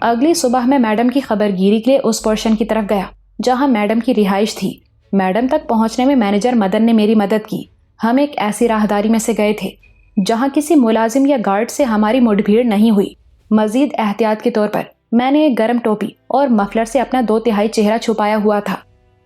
اگلی صبح میں میڈم کی خبر گیری کے لیے اس پورشن کی طرف گیا جہاں میڈم کی رہائش تھی۔ میڈم تک پہنچنے میں مینیجر مدن نے میری مدد کی۔ ہم ایک ایسی راہداری میں سے گئے تھے جہاں کسی ملازم یا گارڈ سے ہماری مٹ بھیڑ نہیں ہوئی۔ مزید احتیاط کے طور پر میں نے ایک گرم ٹوپی اور مفلر سے اپنا 2/3 چہرہ چھپایا ہوا تھا۔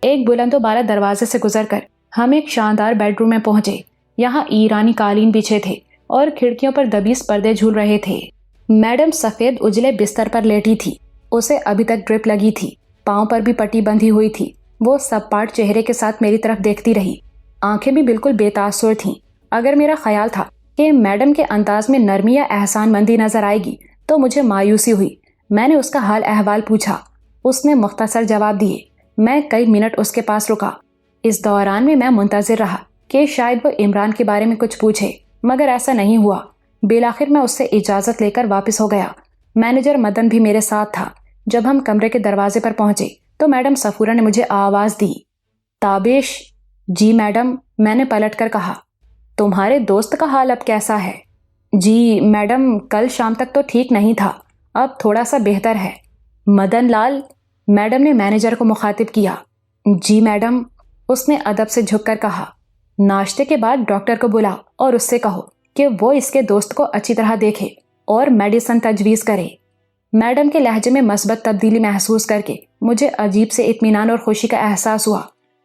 ایک بلند و بالا دروازے سے گزر کر ہم ایک شاندار بیڈ روم میں پہنچے۔ یہاں ایرانی قالین بچھے تھے اور کھڑکیوں پر دبیس پردے جھول رہے تھے۔ میڈم سفید اجلے بستر پر لیٹی تھی۔ اسے ابھی تک ڈرپ لگی تھی، پاؤں پر بھی پٹی بندھی ہوئی تھی۔ وہ سب پارٹ چہرے کے ساتھ میری طرف دیکھتی رہی۔ آنکھیں بھی بالکل بے تاثر تھیں۔ اگر میرا خیال تھا کہ میڈم کے انداز میں نرمی یا احسان مندی نظر آئے گی تو مجھے مایوسی ہوئی۔ میں نے اس کا حال احوال پوچھا۔ اس نے مختصر جواب دیے۔ میں کئی منٹ اس کے پاس رکا۔ اس دوران میں منتظر رہا کہ شاید وہ عمران کے بارے میں کچھ پوچھے، مگر ایسا نہیں ہوا۔ بالآخر میں اس سے اجازت لے کر واپس ہو گیا۔ مینیجر مدن بھی میرے ساتھ تھا۔ جب ہم کمرے کے دروازے پر پہنچے تو میڈم صفورہ نے مجھے آواز دی، تابش۔ جی میڈم، میں نے پلٹ کر کہا۔ تمہارے دوست کا حال اب کیسا ہے؟ جی میڈم، کل شام تک تو ٹھیک نہیں تھا، اب تھوڑا سا بہتر ہے۔ مدن لال، میڈم نے مینیجر کو مخاطب کیا۔ جی میڈم، اس نے ادب سے جھک کر کہا۔ ناشتے کے بعد ڈاکٹر کو بلا اور اس سے کہو کہ وہ اس کے دوست کو اچھی طرح دیکھے اور میڈیسن تجویز کرے۔ میڈم کے لہجے میں مثبت تبدیلی محسوس کر کے مجھے عجیب سے اطمینان اور خوشی کا احساس ہوا۔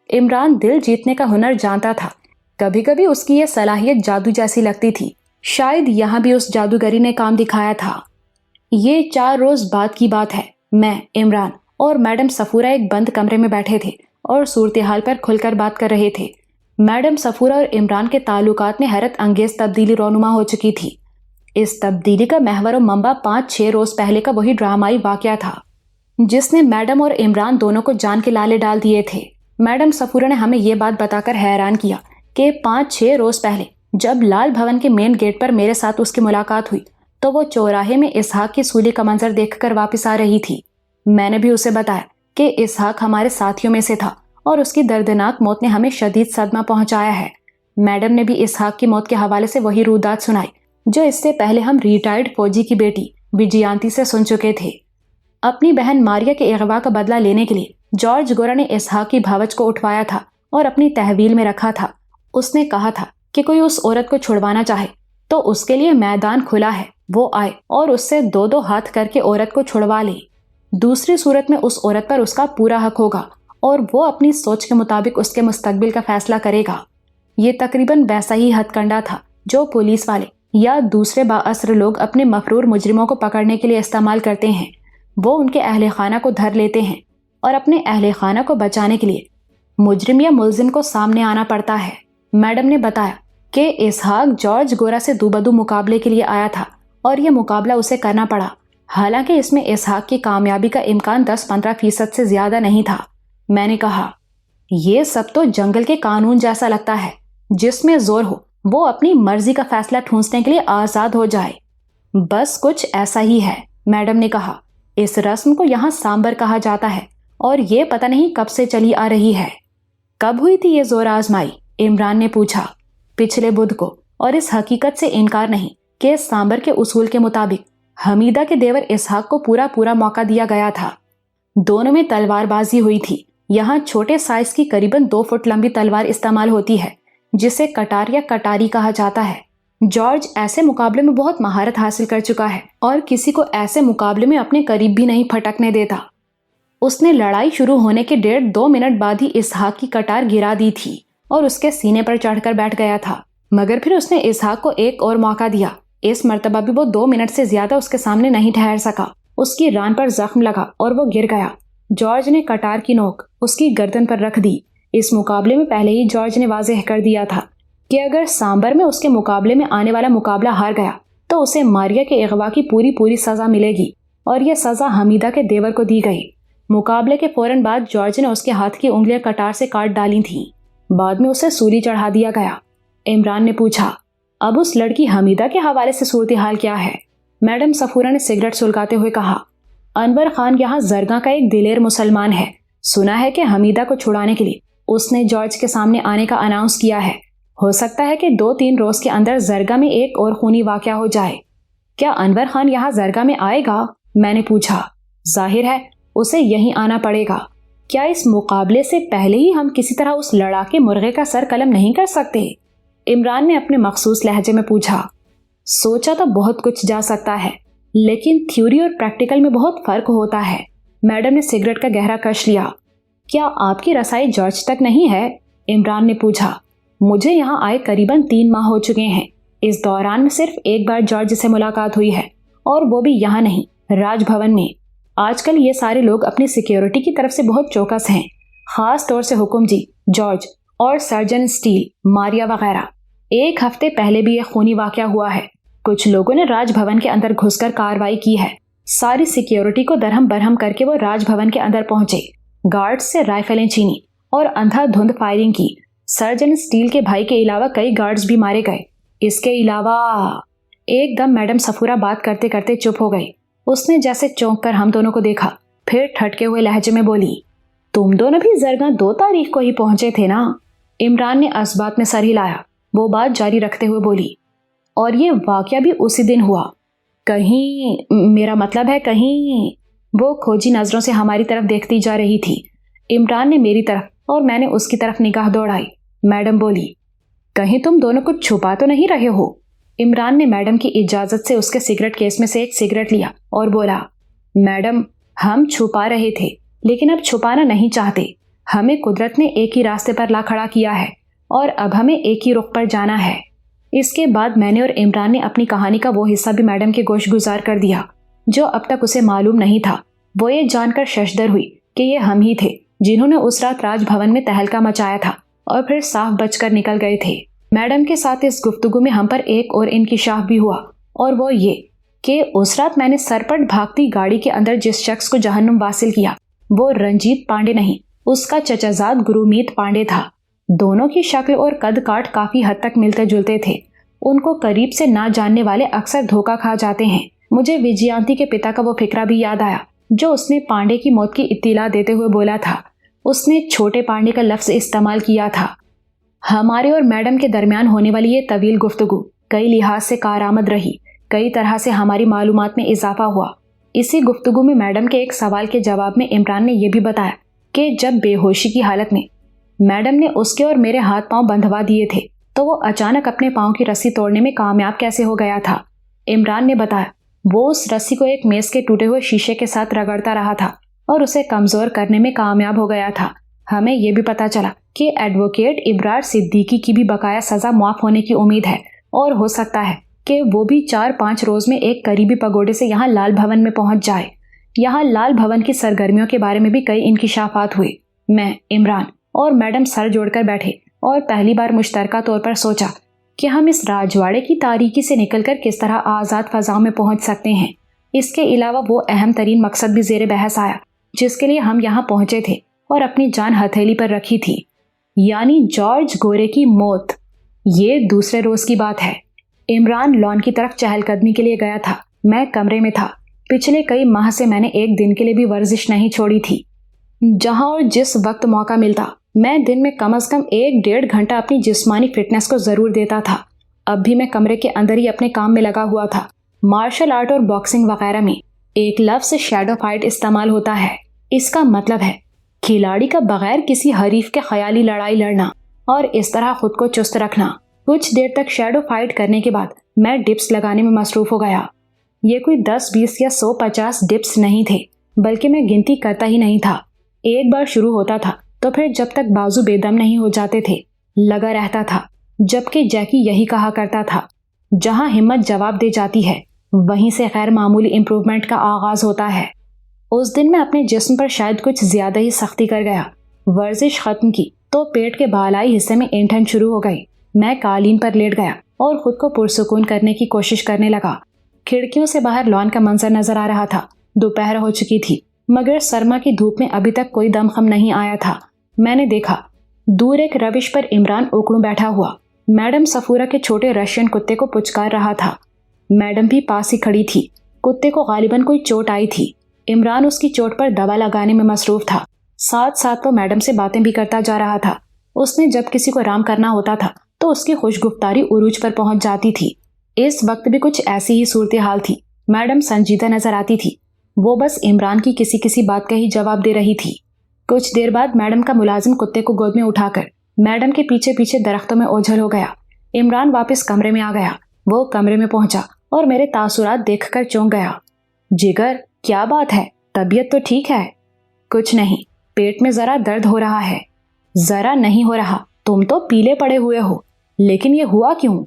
عمران دل جیتنے کا ہنر جانتا تھا۔ کبھی کبھی اس کی یہ صلاحیت جادو جیسی لگتی تھی۔ شاید یہاں بھی اس جادوگری نے کام دکھایا تھا۔ یہ 4 روز بعد کی بات ہے۔ میں، عمران اور میڈم صفورہ ایک بند کمرے میں بیٹھے تھے اور صورتحال پر کھل کر بات کر رہے تھے۔ میڈم صفورہ اور عمران کے تعلقات میں حیرت انگیز تبدیلی رونما ہو چکی تھی۔ اس تبدیلی کا محور و منبع 5-6 روز پہلے کا وہی ڈرامائی واقعہ تھا جس نے میڈم اور عمران دونوں کو جان کے لالے ڈال دیے تھے۔ میڈم صفورہ نے ہمیں یہ بات بتا کر حیران کیا کہ 5-6 روز پہلے جب لال بھون کے مین گیٹ پر میرے ساتھ اس کی ملاقات ہوئی تو وہ چوراہے میں اسحاق کی سولی کا منظر دیکھ کر واپس آ رہی تھی۔ میں نے بھی اسے بتایا کہ اسحاق ہمارے ساتھیوں میں سے تھا اور اس کی دردناک موت نے ہمیں شدید صدمہ پہنچایا ہے۔ میڈم نے بھی اسحاق کی موت کے حوالے سے وہی رودات سنائی جو اس سے پہلے ہم ریٹائرڈ فوجی کی بیٹی وجیانتی سے سن چکے تھے۔ اپنی بہن ماریا کے اغوا کا بدلہ لینے کے لیے جارج گورا نے اسحاق کی بھاوچ کو اٹھوایا تھا اور اپنی تحویل میں رکھا تھا۔ اس نے کہا تھا کہ کوئی اس عورت کو چھڑوانا چاہے تو اس کے لیے میدان کھلا ہے، وہ آئے اور اس سے 2 ہاتھ کر کے عورت کو چھڑوا لے۔ دوسری صورت میں اس عورت پر اس کا پورا حق ہوگا اور وہ اپنی سوچ کے مطابق اس کے مستقبل کا فیصلہ کرے گا۔ یہ تقریباً ویسا ہی ہتھ کنڈا تھا جو پولیس والے یا دوسرے بااثر لوگ اپنے مفرور مجرموں کو پکڑنے کے لیے استعمال کرتے ہیں۔ وہ ان کے اہل خانہ کو دھر لیتے ہیں اور اپنے اہل خانہ کو بچانے کے لیے مجرم یا ملزم کو سامنے آنا پڑتا ہے۔ میڈم نے بتایا کہ اسحاق جارج گورا سے دوبدو مقابلے کے لیے آیا تھا اور یہ مقابلہ اسے کرنا پڑا، حالانکہ اس میں اسحاق کی کامیابی کا امکان 10-15% سے زیادہ نہیں تھا۔ میں نے کہا، یہ سب تو جنگل کے قانون جیسا لگتا ہے، جس میں زور ہو وہ اپنی مرضی کا فیصلہ ٹھونسنے کے لیے آزاد ہو جائے۔ بس کچھ ایسا ہی ہے، میڈم نے کہا۔ اس رسم کو یہاں سامبر کہا جاتا ہے اور یہ پتہ نہیں کب سے چلی آ رہی ہے۔ کب ہوئی تھی یہ زور آزمائی؟ عمران نے پوچھا۔ پچھلے بدھ کو، اور اس حقیقت سے انکار نہیں کہ سامبر کے اصول کے مطابق حمیدہ کے دیور اسحاق کو پورا موقع دیا گیا تھا۔ دونوں میں تلوار بازی ہوئی تھی۔ یہاں چھوٹے سائز کی قریباً 2 فٹ لمبی تلوار استعمال ہوتی ہے جسے کٹار یا کٹاری کہا جاتا ہے۔ جارج ایسے مقابلے میں بہت مہارت حاصل کر چکا ہے اور کسی کو ایسے مقابلے میں اپنے قریب بھی نہیں پھٹکنے دیتا۔ اس نے لڑائی شروع ہونے کے 1.5-2 منٹ بعد ہی اسحاق کی کٹار گرا دی تھی اور اس کے سینے پر چڑھ کر بیٹھ گیا تھا، مگر پھر اس نے اسحاق کو ایک اور موقع دیا۔ اس مرتبہ بھی وہ 2 منٹ سے زیادہ اس کے سامنے نہیں ٹھہر سکا۔ اس کی ران پر زخم لگا اور وہ گر گیا۔ جارج نے کٹار کی نوک اس کی گردن پر رکھ دی۔ اس مقابلے میں پہلے ہی جارج نے واضح کر دیا تھا کہ اگر سامبر میں اس کے مقابلے میں آنے والا مقابلہ ہار گیا تو اسے ماریا کے اغوا کی پوری سزا ملے گی، اور یہ سزا حمیدہ کے دیور کو دی گئی۔ مقابلے کے فوراً بعد جارج نے اس کے ہاتھ کی انگلیاں کٹار سے کاٹ ڈالی تھیں۔ بعد میں اسے سولی چڑھا دیا گیا۔ عمران نے پوچھا، اب اس لڑکی حمیدہ کے حوالے سے صورتحال کیا ہے؟ میڈم صفورہ نے سگریٹ سلگاتے ہوئے کہا، انور خان یہاں زرگاں کا ایک دلیر مسلمان ہے۔ سنا ہے کہ حمیدہ کو چھڑانے کے لیے اس نے جارج کے سامنے آنے کا اناؤنس کیا ہے۔ ہو سکتا ہے کہ 2-3 روز کے اندر زرگاں میں ایک اور خونی واقعہ ہو جائے۔ کیا انور خان یہاں زرگاں میں آئے گا؟ میں نے پوچھا۔ ظاہر ہے اسے یہیں آنا پڑے گا۔ کیا اس مقابلے سے پہلے ہی ہم کسی طرح اس لڑاکے مرغے کا سر قلم نہیں کر سکتے؟ عمران نے اپنے مخصوص لہجے میں پوچھا۔ سوچا تو بہت کچھ جا سکتا ہے، لیکن تھیوری اور پریکٹیکل میں بہت فرق ہوتا ہے۔ میڈم نے سگریٹ کا گہرا کش لیا۔ کیا آپ کی رسائی جارج تک نہیں ہے؟ عمران نے پوچھا۔ مجھے یہاں آئے قریباً 3 ماہ ہو چکے ہیں۔ اس دوران میں صرف ایک بار جارج سے ملاقات ہوئی ہے، اور وہ بھی یہاں نہیں، راج بھون میں۔ آج کل یہ سارے لوگ اپنی سیکیورٹی کی طرف سے بہت چوکس ہیں، خاص طور سے حکم جی، جارج اور سرجن اسٹیل، ماریا وغیرہ۔ ایک ہفتے پہلے بھی ایک خونی واقعہ ہوا ہے۔ کچھ لوگوں نے راج بھون کے اندر گھس کر کارروائی کی ہے۔ ساری سیکیورٹی کو درہم برہم کر کے وہ راج بھون کے اندر پہنچے، گارڈ سے رائفلیں چھینی اور اندھا دھند فائرنگ کی۔ سرجن اسٹیل کے بھائی کے علاوہ کئی گارڈز بھی مارے گئے۔ اس کے علاوہ ایک دم میڈم صفورہ بات کرتے کرتے چپ ہو گئی۔ اس نے جیسے چونک کر ہم دونوں کو دیکھا، پھر ٹھٹکے ہوئے لہجے میں بولی، تم دونوں بھی زرگاں 2 تاریخ کو ہی پہنچے تھے نا؟ عمران نے اسبات میں سر ہلایا۔ وہ بات جاری رکھتے ہوئے بولی، اور یہ واقعہ بھی اسی دن ہوا؟ کہیں، میرا مطلب ہے کہیں؟ وہ کھوجی نظروں سے ہماری طرف دیکھتی جا رہی تھی۔ عمران نے میری طرف اور میں نے اس کی طرف نگاہ دوڑائی۔ میڈم بولی، کہیں تم دونوں کچھ چھپا تو نہیں رہے ہو؟ عمران نے میڈم کی اجازت سے اس کے سگریٹ کیس میں سے ایک سگریٹ لیا اور بولا، میڈم ہم چھپا رہے تھے، لیکن اب چھپانا نہیں چاہتے۔ ہمیں قدرت نے ایک ہی راستے پر لا کھڑا کیا ہے، اور اب ہمیں ایک ہی رخ پر جانا ہے۔ اس کے بعد میں نے اور عمران نے اپنی کہانی کا وہ حصہ بھی میڈم کے گوش گزار کر دیا جو اب تک اسے معلوم نہیں تھا۔ وہ یہ جان کر ششدر ہوئی کہ یہ ہم ہی تھے جنہوں نے اس رات راج بھون میں تہلکہ مچایا تھا اور پھر صاف بچ کر نکل گئے تھے۔ میڈم کے ساتھ اس گفتگو میں ہم پر ایک اور انکشاف بھی ہوا، اور وہ یہ کہ اس رات میں نے سرپٹ بھاگتی گاڑی کے اندر جس شخص کو جہنم واصل کیا وہ رنجیت پانڈے نہیں، اس کا چچا زاد گرومیت پانڈے تھا۔ دونوں کی شکل اور قد کاٹ کافی حد تک ملتے جلتے تھے۔ ان کو قریب سے نہ جاننے والے اکثر دھوکہ کھا جاتے ہیں۔ مجھے وجیانتی کے پتا کا وہ فقرہ بھی یاد آیا جو اس نے پانڈے کی موت کی اطلاع دیتے ہوئے بولا تھا۔ اس نے چھوٹے پانڈے کا لفظ استعمال کیا تھا۔ ہمارے اور میڈم کے درمیان ہونے والی یہ طویل گفتگو کئی لحاظ سے کارآمد رہی، کئی طرح سے ہماری معلومات میں اضافہ ہوا۔ اسی گفتگو میں میڈم کے ایک سوال کے جواب میں عمران نے یہ بھی بتایا کہ جب بے ہوشی کی حالت میں میڈم نے اس کے اور میرے ہاتھ پاؤں بندھوا دیے تھے تو وہ اچانک اپنے پاؤں کی رسی توڑنے میں کامیاب کیسے ہو گیا تھا۔ عمران نے بتایا وہ اس رسی کو ایک میز کے ٹوٹے ہوئے شیشے کے ساتھ رگڑتا رہا تھا اور اسے کمزور کرنے میں کامیاب ہو گیا تھا۔ ہمیں یہ بھی پتا چلا کہ ایڈوکیٹ ابرار صدیقی کی بھی بقایا سزا معاف ہونے کی امید ہے، اور ہو سکتا ہے کہ وہ بھی 4-5 روز میں ایک قریبی پگوڈے سے یہاں لال بھون میں پہنچ جائے۔ یہاں لال بھون کی سرگرمیوں کے بارے میں بھی کئی انکشافات ہوئے۔ میں، عمران اور میڈم سر جوڑ کر بیٹھے اور پہلی بار مشترکہ طور پر سوچا کہ ہم اس راجواڑے کی تاریکی سے نکل کر کس طرح آزاد فضاؤں میں پہنچ سکتے ہیں۔ اس کے علاوہ وہ اہم ترین مقصد بھی زیر بحث آیا جس کے لیے ہم یہاں پہنچے تھے اور اپنی جان ہتھیلی پر رکھی تھی، یعنی جارج گورے کی موت۔ یہ دوسرے روز کی بات ہے۔ عمران لان کی طرف چہل قدمی کے لیے گیا تھا، میں کمرے میں تھا۔ پچھلے کئی ماہ سے میں نے ایک دن کے لیے بھی ورزش نہیں چھوڑی تھی۔ جہاں اور جس وقت موقع ملتا میں دن میں کم از کم 1-1.5 گھنٹہ اپنی جسمانی فٹنس کو ضرور دیتا تھا۔ اب بھی میں کمرے کے اندر ہی اپنے کام میں لگا ہوا تھا۔ مارشل آرٹ اور باکسنگ وغیرہ میں ایک لفظ شیڈو فائٹ استعمال ہوتا ہے۔ اس کا مطلب ہے کھلاڑی کا بغیر کسی حریف کے خیالی لڑائی لڑنا اور اس طرح خود کو چست رکھنا۔ کچھ دیر تک شیڈو فائٹ کرنے کے بعد میں ڈپس لگانے میں مصروف ہو گیا۔ یہ کوئی 10, 20 یا 150 ڈپس نہیں تھے، بلکہ میں گنتی کرتا ہی نہیں تھا۔ ایک بار شروع ہوتا تھا تو پھر جب تک بازو بے دم نہیں ہو جاتے تھے لگا رہتا تھا، جبکہ جیکی یہی کہا کرتا تھا، جہاں ہمت جواب دے جاتی ہے وہیں سے غیر معمولی امپروومنٹ کا آغاز ہوتا ہے۔ اس دن میں اپنے جسم پر شاید کچھ زیادہ ہی سختی کر گیا۔ ورزش ختم کی تو پیٹ کے بالائی حصے میں اینٹھن شروع ہو گئی۔ میں قالین پر لیٹ گیا اور خود کو پرسکون کرنے کی کوشش کرنے لگا۔ کھڑکیوں سے باہر لان کا منظر نظر آ رہا تھا۔ دوپہر ہو چکی تھی مگر سرما کی دھوپ میں ابھی تک کوئی دمخم نہیں آیا تھا۔ میں نے دیکھا دور ایک روش پر عمران اوکڑوں بیٹھا ہوا میڈم صفورہ کے چھوٹے رشین کتے کو پچکار رہا تھا۔ میڈم بھی پاس ہی کھڑی تھی۔ کتے کو غالباً کوئی چوٹ آئی تھی۔ عمران اس کی چوٹ پر دوا لگانے میں مصروف تھا، ساتھ ساتھ وہ میڈم سے باتیں بھی کرتا جا رہا تھا۔ اس نے جب کسی کو آرام کرنا ہوتا تھا تو اس کی خوش گفتاری عروج پر پہنچ جاتی تھی۔ اس وقت بھی کچھ ایسی ہی صورتحال تھی۔ میڈم سنجیدہ نظر آتی تھی वो बस इमरान की किसी किसी बात का ही जवाब दे रही थी। कुछ देर बाद मैडम का मुलाजिम कुत्ते को गोद में उठाकर मैडम के पीछे पीछे दरख्तों में ओझल हो गया। इमरान वापस कमरे में आ गया। वो कमरे में पहुंचा और मेरे तासुरात देखकर चौंक गया। जिगर, क्या बात है? तबीयत तो ठीक है? कुछ नहीं, पेट में जरा दर्द हो रहा है। जरा नहीं हो रहा, तुम तो पीले पड़े हुए हो। लेकिन ये हुआ क्यों?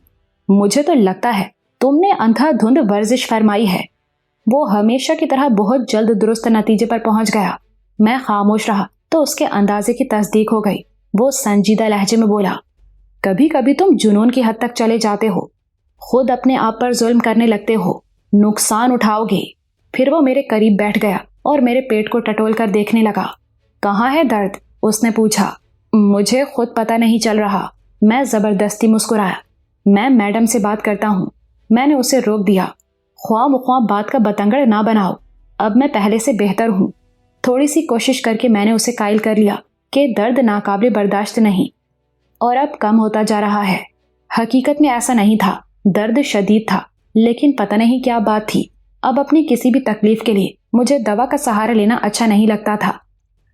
मुझे तो लगता है तुमने अंधाधुंध वर्जिश फरमाई है। वो हमेशा की तरह बहुत जल्द दुरुस्त नतीजे पर पहुंच गया। मैं खामोश रहा तो उसके अंदाजे की तस्दीक हो गई। वो संजीदा लहजे में बोला, कभी कभी तुम जुनून की हद तक चले जाते हो, खुद अपने आप पर जुल्म करने लगते हो, नुकसान उठाओगे। फिर वो मेरे करीब बैठ गया और मेरे पेट को टटोल कर देखने लगा। कहाँ है दर्द? उसने पूछा। मुझे खुद पता नहीं चल रहा। मैं जबरदस्ती मुस्कुराया। मैं मैडम से बात करता हूँ। मैंने उसे रोक दिया। ख्वाह बात का बतंगड़ ना बनाओ, अब मैं पहले से बेहतर हूँ। थोड़ी सी कोशिश करके मैंने उसे कायल कर लिया कि दर्द नाकाबिल बर्दाश्त नहीं और अब कम होता जा रहा है। हकीकत में ऐसा नहीं था, दर्द शदीद था, लेकिन पता नहीं क्या बात थी। अब अपनी किसी भी तकलीफ के लिए मुझे दवा का सहारा लेना अच्छा नहीं लगता था।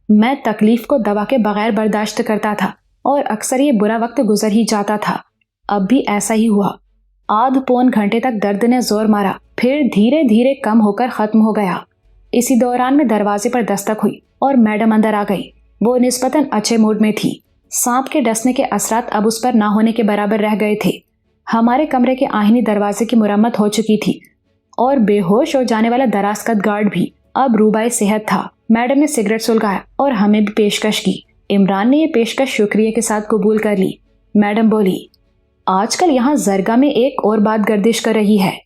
मैं तकलीफ को दवा के बगैर बर्दाश्त करता था और अक्सर ये बुरा वक्त गुजर ही जाता था। अब भी ऐसा ही हुआ। आध पौन घंटे तक दर्द ने जोर मारा, फिर धीरे धीरे कम होकर खत्म हो गया। इसी दौरान में दरवाजे पर दस्तक हुई और मैडम अंदर आ गई। वो निस्बतन अच्छे मूड में थी। सांप के डसने के असरात अब उस पर ना होने के बराबर रह गए थे। हमारे कमरे के आहिनी दरवाजे की मुरम्मत हो चुकी थी और बेहोश हो जाने वाला दराजकद गार्ड भी अब रूबाए सेहत था। मैडम ने सिगरेट सुलगाया और हमें भी पेशकश की। इमरान ने ये पेशकश शुक्रिया के साथ कबूल कर ली। मैडम बोली, आजकल यहाँ जरगा में एक और बात गर्दिश कर रही है,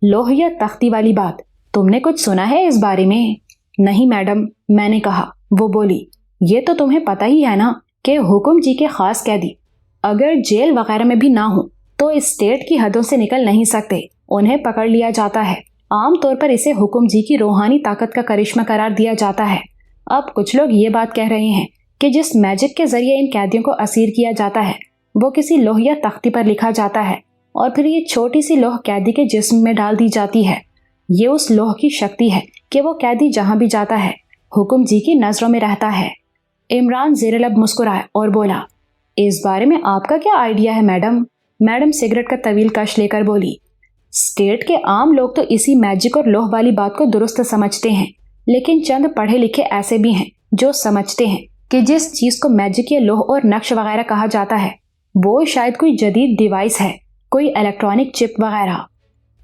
लोह या तख्ती वाली बात। तुमने कुछ सुना है इस बारे में? नहीं मैडम, मैंने कहा। वो बोली, ये तो तुम्हें पता ही है ना कि हुकुम जी के खास कैदी अगर जेल वगैरह में भी ना हो तो स्टेट की हदों से निकल नहीं सकते, उन्हें पकड़ लिया जाता है। आम तौर पर इसे हुकुम जी की रूहानी ताकत का करिश्मा करार दिया जाता है। अब कुछ लोग ये बात कह रहे हैं कि जिस मैजिक के जरिए इन कैदियों को असीर किया जाता है वो किसी लोह या तख्ती पर लिखा जाता है और फिर ये छोटी सी लोह कैदी के जिस्म में डाल दी जाती है। ये उस लोह की शक्ति है कि वो कैदी जहां भी जाता है हुकुम जी की नजरों में रहता है। इमरान ज़ेरे लब मुस्कुराया और बोला, इस बारे में आपका क्या आइडिया है मैडम? मैडम सिगरेट का तवील कश लेकर बोली, स्टेट के आम लोग तो इसी मैजिक और लोह वाली बात को दुरुस्त समझते हैं, लेकिन चंद पढ़े लिखे ऐसे भी हैं जो समझते हैं कि जिस चीज को मैजिक या लोह और नक्श वगैरह कहा जाता है वो शायद कोई जदीद डिवाइस है, कोई इलेक्ट्रॉनिक चिप वगैरह।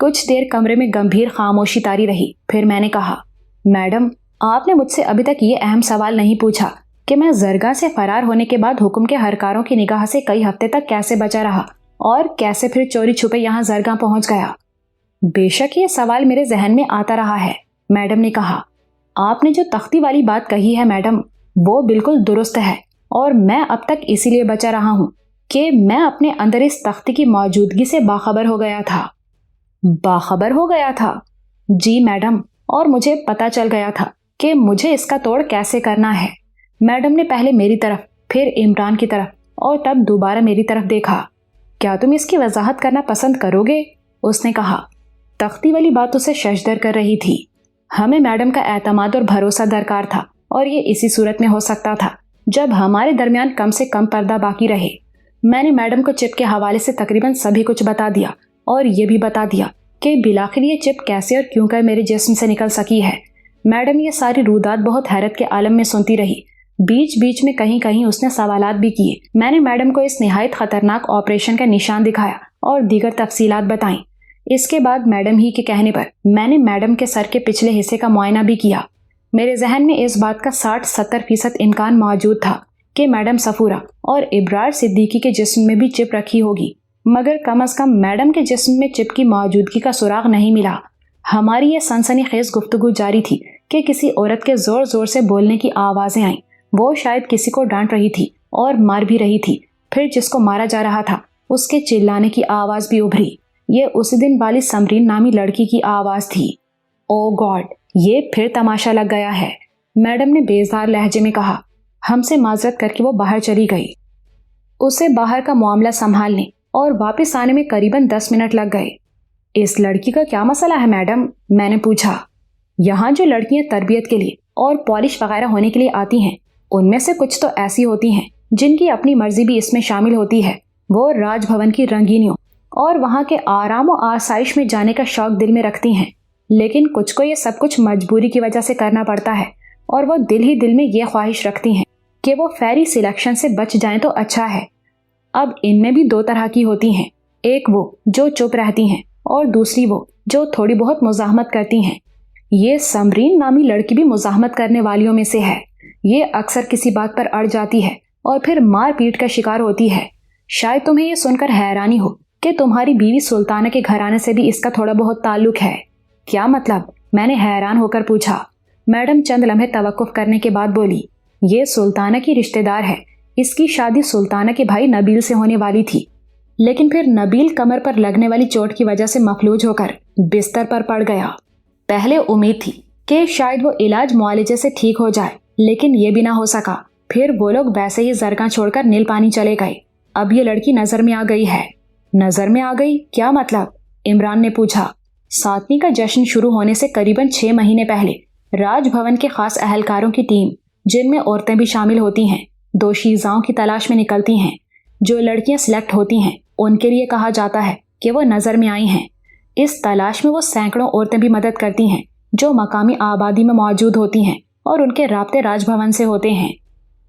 कुछ देर कमरे में गंभीर खामोशी तारी रही। फिर मैंने कहा, मैडम, आपने मुझसे अभी तक ये अहम सवाल नहीं पूछा कि मैं जरगा से फरार होने के बाद हुक्म के हरकारों की निगाह से कई हफ्ते तक कैसे बचा रहा और कैसे फिर चोरी छुपे यहाँ जरगा पहुंच गया। बेशक ये सवाल मेरे जहन में आता रहा है, मैडम ने कहा। आपने जो तख्ती वाली बात कही है मैडम, वो बिल्कुल दुरुस्त है और मैं अब तक इसीलिए बचा रहा हूँ कि मैं अपने अंदर इस तख्ती की मौजूदगी से बाखबर हो गया था। बाखबर हो गया था? जी मैडम, और मुझे पता चल गया था कि मुझे इसका तोड़ कैसे करना है। मैडम ने पहले मेरी तरफ, फिर इमरान की तरफ और तब दोबारा मेरी तरफ देखा। क्या तुम इसकी वजाहत करना पसंद करोगे? उसने कहा। तख्ती वाली बात उसे शशदर कर रही थी। हमें मैडम का एतमाद और भरोसा दरकार था और ये इसी सूरत में हो सकता था जब हमारे दरमियान कम से कम पर्दा बाकी रहे। मैंने मैडम को चिप के हवाले से तकरीबन सभी कुछ बता दिया और ये भी बता दिया कि बिलाखिर ये चिप कैसे और क्यों कर मेरे जिस्म से निकल सकी है। मैडम ये सारी रूदात बहुत हैरत के आलम में सुनती रही। बीच बीच में कहीं कहीं उसने सवालात भी किए। मैंने मैडम को इस निहायत खतरनाक ऑपरेशन का निशान दिखाया और दीगर तफसीलात बताई। इसके बाद मैडम ही के कहने पर मैंने मैडम के सर के पिछले हिस्से का मुआयना भी किया। मेरे जहन में इस बात का 60-70% इम्कान मौजूद था कि मैडम सफूरा और इब्रार सिद्दीकी के जिस्म में भी चिप रखी होगी, मगर कम अज कम मैडम के जिस्म में चिप की मौजूदगी का सुराग नहीं मिला। हमारी ये सनसनीखेज गुफ्तगू जारी थी कि किसी औरत के जोर जोर से बोलने की आवाजें आईं। वो शायद किसी को डांट रही थी और मार भी रही थी। फिर जिसको मारा जा रहा था उसके चिल्लाने की आवाज भी उभरी। ये उसी दिन वाली समरीन नामी लड़की की आवाज थी। ओ गॉड, ये फिर तमाशा लग गया है, मैडम ने बेजार लहजे में कहा। हमसे माजरत करके वो बाहर चली गई। उसे बाहर का मामला संभालने और वापस आने में करीबन 10 मिनट लग गए। इस लड़की का क्या मसला है मैडम? मैंने पूछा। यहाँ जो लड़कियां तरबियत के लिए और पॉलिश वगैरह होने के लिए आती हैं, उनमें से कुछ तो ऐसी होती हैं जिनकी अपनी मर्जी भी इसमें शामिल होती है। वो राजभवन की रंगीनियों और वहाँ के आराम और आसाइश में जाने का शौक दिल में रखती हैं, लेकिन कुछ को ये सब कुछ मजबूरी की वजह से करना पड़ता है और वो दिल ही दिल में ये ख्वाहिश रखती हैं कि वो फेरी सिलेक्शन से बच जाएं तो अच्छा है। अब इनमें भी 2 तरह की होती हैं, एक वो जो चुप रहती हैं और दूसरी वो जो थोड़ी बहुत मुज़ाहमत करती हैं। ये समरीन नामी लड़की भी मुज़ाहमत करने वालियों में से है। ये अक्सर किसी बात पर अड़ जाती है और फिर मार पीट का शिकार होती है। शायद तुम्हें ये सुनकर हैरानी हो कि तुम्हारी बीवी सुल्ताना के घराने से भी इसका थोड़ा बहुत ताल्लुक है। क्या मतलब? मैंने हैरान होकर पूछा। मैडम चंद लम्हे तवक्कुफ करने के बाद बोली, ये सुल्ताना की रिश्तेदार है। इसकी शादी सुल्ताना के भाई नबील से होने वाली थी, लेकिन फिर नबील कमर पर लगने वाली चोट की वजह से मफलूज होकर बिस्तर पर पड़ गया। पहले उम्मीद थी कि शायद वो इलाज मुआलजे से ठीक हो जाए, लेकिन ये भी ना हो सका। फिर वो लोग वैसे ही जरगा छोड़कर नील पानी चले गए। अब ये लड़की नजर में आ गई है। नजर में आ गई? क्या मतलब? इमरान ने पूछा। 7वीं का जश्न शुरू होने से करीबन 6 महीने पहले राजभवन के खास अहलकारों की टीम, जिनमें औरतें भी शामिल होती हैं, दोशीज़ाओं की तलाश में निकलती हैं। जो लड़कियां सिलेक्ट होती हैं उनके लिए कहा जाता है कि वो नजर में आई हैं। इस तलाश में वो सैकड़ों औरतें भी मदद करती हैं जो मकामी आबादी में मौजूद होती हैं और उनके राब्ते राजभवन से होते हैं।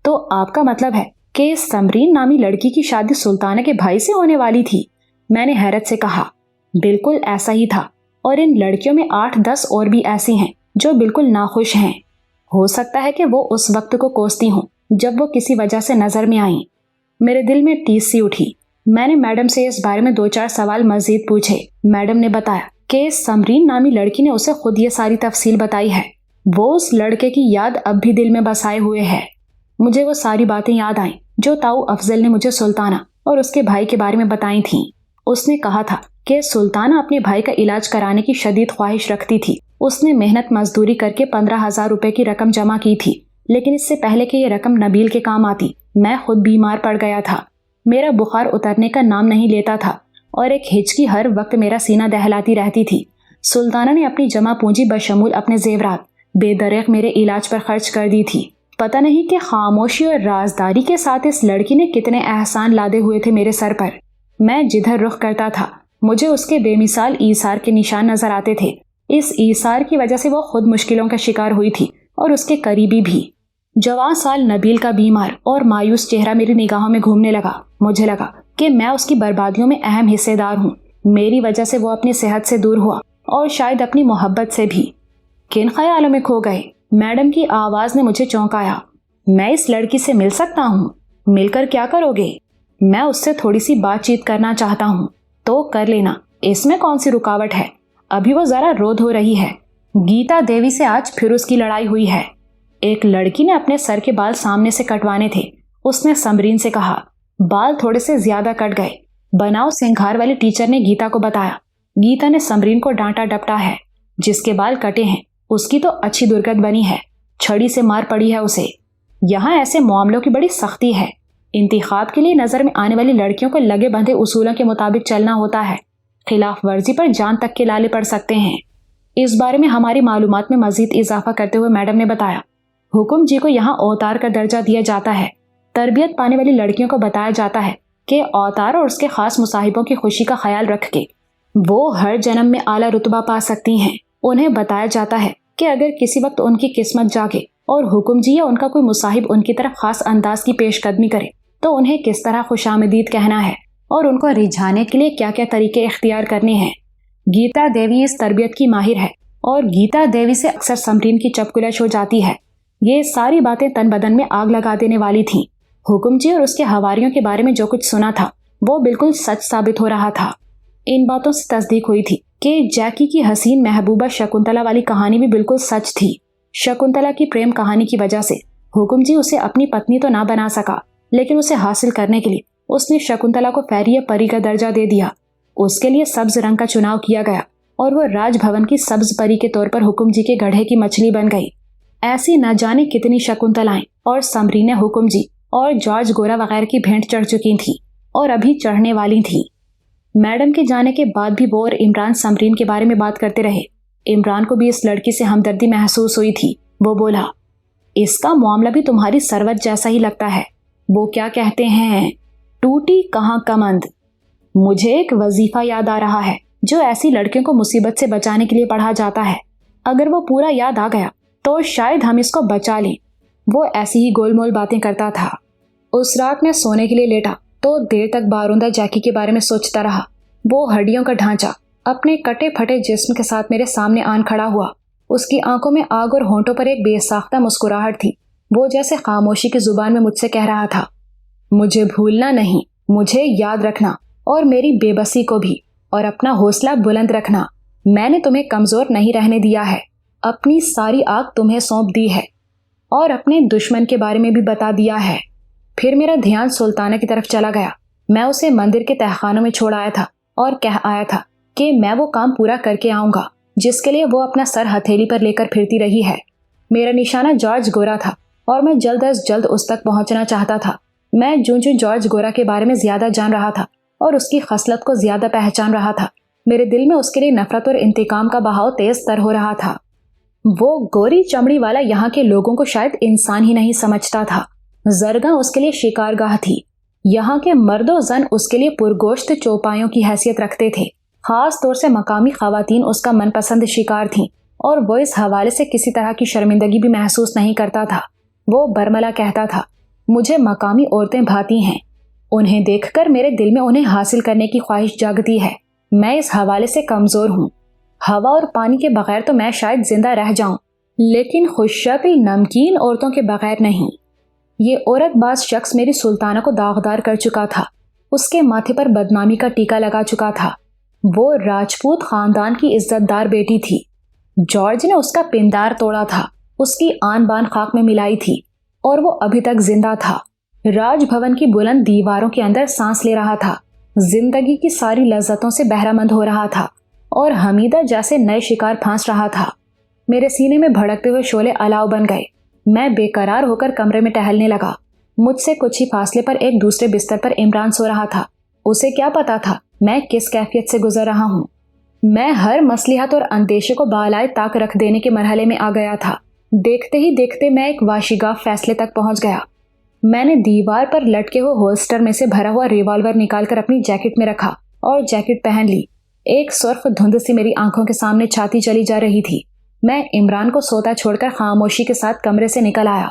तो आपका मतलब है कि इस समरीन नामी लड़की की शादी सुल्ताना के भाई से होने वाली थी? मैंने हैरत से कहा। बिल्कुल ऐसा ही था, और इन लड़कियों में 8-10 और भी ऐसी हैं जो बिल्कुल नाखुश हैं। हो सकता है कि वो उस वक्त को कोसती हों जब वो किसी वजह से नजर में आई। मेरे दिल में टीस सी उठी। मैंने मैडम से इस बारे में 2-4 सवाल मजीद पूछे। मैडम ने बताया कि समरीन नामी लड़की ने उसे खुद ये सारी तफसील बताई है। वो उस लड़के की याद अब भी दिल में बसाए हुए है। मुझे वो सारी बातें याद आईं जो ताऊ अफजल ने मुझे सुल्ताना और उसके भाई के बारे में बताई थीं। उसने कहा था कि सुल्ताना अपने भाई का इलाज कराने की शदीद ख्वाहिश रखती थी। उसने मेहनत मजदूरी करके 15,000 रुपए की रकम जमा की थी, लेकिन इससे पहले कि ये रकम नबील के काम आती, मैं खुद बीमार पड़ गया था। मेरा बुखार उतरने का नाम नहीं लेता था और एक हिचकी हर वक्त मेरा सीना दहलाती रहती थी। सुल्ताना ने अपनी जमा पूंजी बशमूल अपने जेवरात बेदरेक मेरे इलाज पर खर्च कर दी थी। पता नहीं कि खामोशी और राजदारी के साथ इस लड़की ने कितने एहसान लादे हुए थे मेरे सर पर। मैं जिधर रुख करता था मुझे उसके बेमिसाल ईसार के निशान नजर आते थे। इस ईसार की वजह से वो खुद मुश्किलों का शिकार हुई थी और उसके करीबी भी। जवान साल नबील का बीमार और मायूस चेहरा मेरी निगाहों में घूमने लगा। मुझे लगा कि मैं उसकी बर्बादियों में अहम हिस्सेदार हूँ। मेरी वजह से वो अपनी सेहत से दूर हुआ और शायद अपनी मोहब्बत से भी। किन ख्यालों में खो गए? मैडम की आवाज ने मुझे चौंकाया। मैं इस लड़की से मिल सकता हूँ? मिलकर क्या करोगे? मैं उससे थोड़ी सी बातचीत करना चाहता हूँ। तो कर लेना, इसमें कौन सी रुकावट है? अभी वो जरा रोध हो रही है। गीता देवी से आज फिर उसकी लड़ाई हुई है। एक लड़की ने अपने सर के बाल सामने से कटवाने थे। उसने समरीन से कहा। बाल थोड़े से ज्यादा कट गए। बनाव सिंघार वाली टीचर ने गीता को बताया। गीता ने समरीन को डांटा डपटा है। जिसके बाल कटे हैं उसकी तो अच्छी दुर्गत बनी है। छड़ी से मार पड़ी है उसे। यहाँ ऐसे मामलों की बड़ी सख्ती है। इंतखाब के लिए नजर में आने वाली लड़कियों को लगे बंधे उसूलों के मुताबिक चलना होता है। खिलाफ वर्जी पर जान तक के लाले पड़ सकते हैं। इस बारे में हमारी मालूमात में मजीद इजाफा करते हुए मैडम ने बताया, हुकुम जी को यहाँ औतार का दर्जा दिया जाता है। तरबियत पाने वाली लड़कियों को बताया जाता है कि औतार और उसके खास मुसाहिबों की खुशी का ख्याल रख के वो हर जन्म में आला रुतबा पा सकती हैं। उन्हें बताया जाता है कि अगर किसी वक्त उनकी किस्मत जागे और हुकुम जी या उनका कोई मुसाहिब उनकी तरफ खास अंदाज की पेशकदमी करे तो उन्हें किस तरह खुशामदीद कहना है और उनको रिझाने के लिए क्या क्या तरीके इख्तियार करने हैं। गीता देवी इस तरबियत की माहिर है और गीता देवी से अक्सर समरीन की चपकुलश हो जाती है। ये सारी बातें तन बदन में आग लगा देने वाली थीं। हुकुम जी और उसके हवारियों के बारे में जो कुछ सुना था वो बिल्कुल सच साबित हो रहा था। इन बातों से तस्दीक हुई थी कि जैकी की हसीन महबूबा शकुंतला वाली कहानी भी बिल्कुल सच थी। शकुंतला की प्रेम कहानी की वजह से हुकुम जी उसे अपनी पत्नी तो ना बना सका, लेकिन उसे हासिल करने के लिए उसने शकुंतला को फैरिया परी का दर्जा दे दिया। उसके लिए सब्ज रंग का चुनाव किया गया और वो राजभवन की सब्ज परी के तौर पर हुकुम जी के गढ़े की मछली बन गई। ऐसी न जाने कितनी शकुंतलाएं और समरीने हुकुम जी और जॉर्ज गोरा वगैरह की भेंट चढ़ चुकी थी और अभी चढ़ने वाली थी। मैडम के जाने के बाद भी वो और इमरान समरीन के बारे में बात करते रहे। इमरान को भी इस लड़की से हमदर्दी महसूस हुई थी। वो बोला, इसका मामला भी तुम्हारी सरवत जैसा ही लगता है। वो क्या कहते हैं, टूटी कहाँ कमंद। मुझे एक वजीफा याद आ रहा है जो ऐसी लड़कियों को मुसीबत से बचाने के लिए पढ़ा जाता है। अगर वो पूरा याद आ गया तो शायद हम इसको बचा लें। वो ऐसी ही गोलमोल बातें करता था। उस रात मैं सोने के लिए लेटा तो देर तक बारूंदा जैकी के बारे में सोचता रहा। वो हड्डियों का ढांचा अपने कटे फटे जिस्म के साथ मेरे सामने आन खड़ा हुआ। उसकी आंखों में आग और होंठों पर एक बेसाख्ता मुस्कुराहट थी। वो जैसे खामोशी की जुबान में मुझसे कह रहा था, मुझे भूलना नहीं, मुझे याद रखना, और मेरी बेबसी को भी, और अपना हौसला बुलंद रखना। मैंने तुम्हें कमजोर नहीं रहने दिया है। अपनी सारी आग तुम्हें सौंप दी है और अपने दुश्मन के बारे में भी बता दिया है। फिर मेरा ध्यान सुल्ताना की तरफ चला गया। मैं उसे मंदिर के तहखानों में छोड़ आया था और कह आया था कि मैं वो काम पूरा करके आऊंगा जिसके लिए वो अपना सर हथेली पर लेकर फिरती रही है। मेरा निशाना जॉर्ज गोरा था और मैं जल्द अज जल्द उस तक पहुंचना चाहता था। मैं जो जॉर्ज गोरा के बारे में ज्यादा जान रहा था और उसकी खसलत को ज्यादा पहचान रहा था, मेरे दिल में उसके लिए नफरत और इंतकाम का बहाव तेज तर हो रहा था। वो गोरी चमड़ी वाला यहाँ के लोगों को शायद इंसान ही नहीं समझता था। जरगा उसके लिए शिकारगाह थी। यहाँ के मर्दो जन उसके लिए पुरगोश्त चौपायों की हैसियत रखते थे। खास तौर से मकामी खवातीन उसका मनपसंद शिकार थीं और वो इस हवाले से किसी तरह की शर्मिंदगी भी महसूस नहीं करता था। वो बरमला कहता था, मुझे मकामी औरतें भाती हैं। उन्हें देखकर मेरे दिल में उन्हें हासिल करने की ख्वाहिश जागती है। मैं इस हवाले से कमजोर हूँ। हवा और पानी के बगैर तो मैं शायद जिंदा रह जाऊं, लेकिन खुशशक्ल नमकीन औरतों के बगैर नहीं। ये औरतबाज शख्स मेरी सुल्ताना को दागदार कर चुका था। उसके माथे पर बदनामी का टीका लगा चुका था। वो राजपूत खानदान की इज्जतदार बेटी थी। जॉर्ज ने उसका पिंदार तोड़ा था, उसकी आन बान खाक में मिलाई थी और वो अभी तक जिंदा था। राजभवन की बुलंद दीवारों के अंदर सांस ले रहा था, जिंदगी की सारी लज्जतों से बहरामंद हो रहा था और हमीदा जैसे नए शिकार फांस रहा था। मेरे सीने में भड़कते हुए शोले अलाव बन गए। मैं बेकरार होकर कमरे में टहलने लगा। मुझसे कुछ ही फासले पर एक दूसरे बिस्तर पर इमरान सो रहा था। उसे क्या पता था मैं किस कैफियत से गुजर रहा हूँ। मैं हर मसलिहत और अंदेशे को बालाए ताक रख देने के मरहले में आ गया था। देखते ही देखते मैं एक वाशिगाह फैसले तक पहुंच गया। मैंने दीवार पर लटके हुए होल्स्टर में से भरा हुआ रिवॉल्वर निकालकर अपनी जैकेट में रखा और जैकेट पहन ली। एक सुर्ख धुंध सी मेरी आंखों के सामने छाती चली जा रही थी। मैं इमरान को सोता छोड़कर खामोशी के साथ कमरे से निकल आया।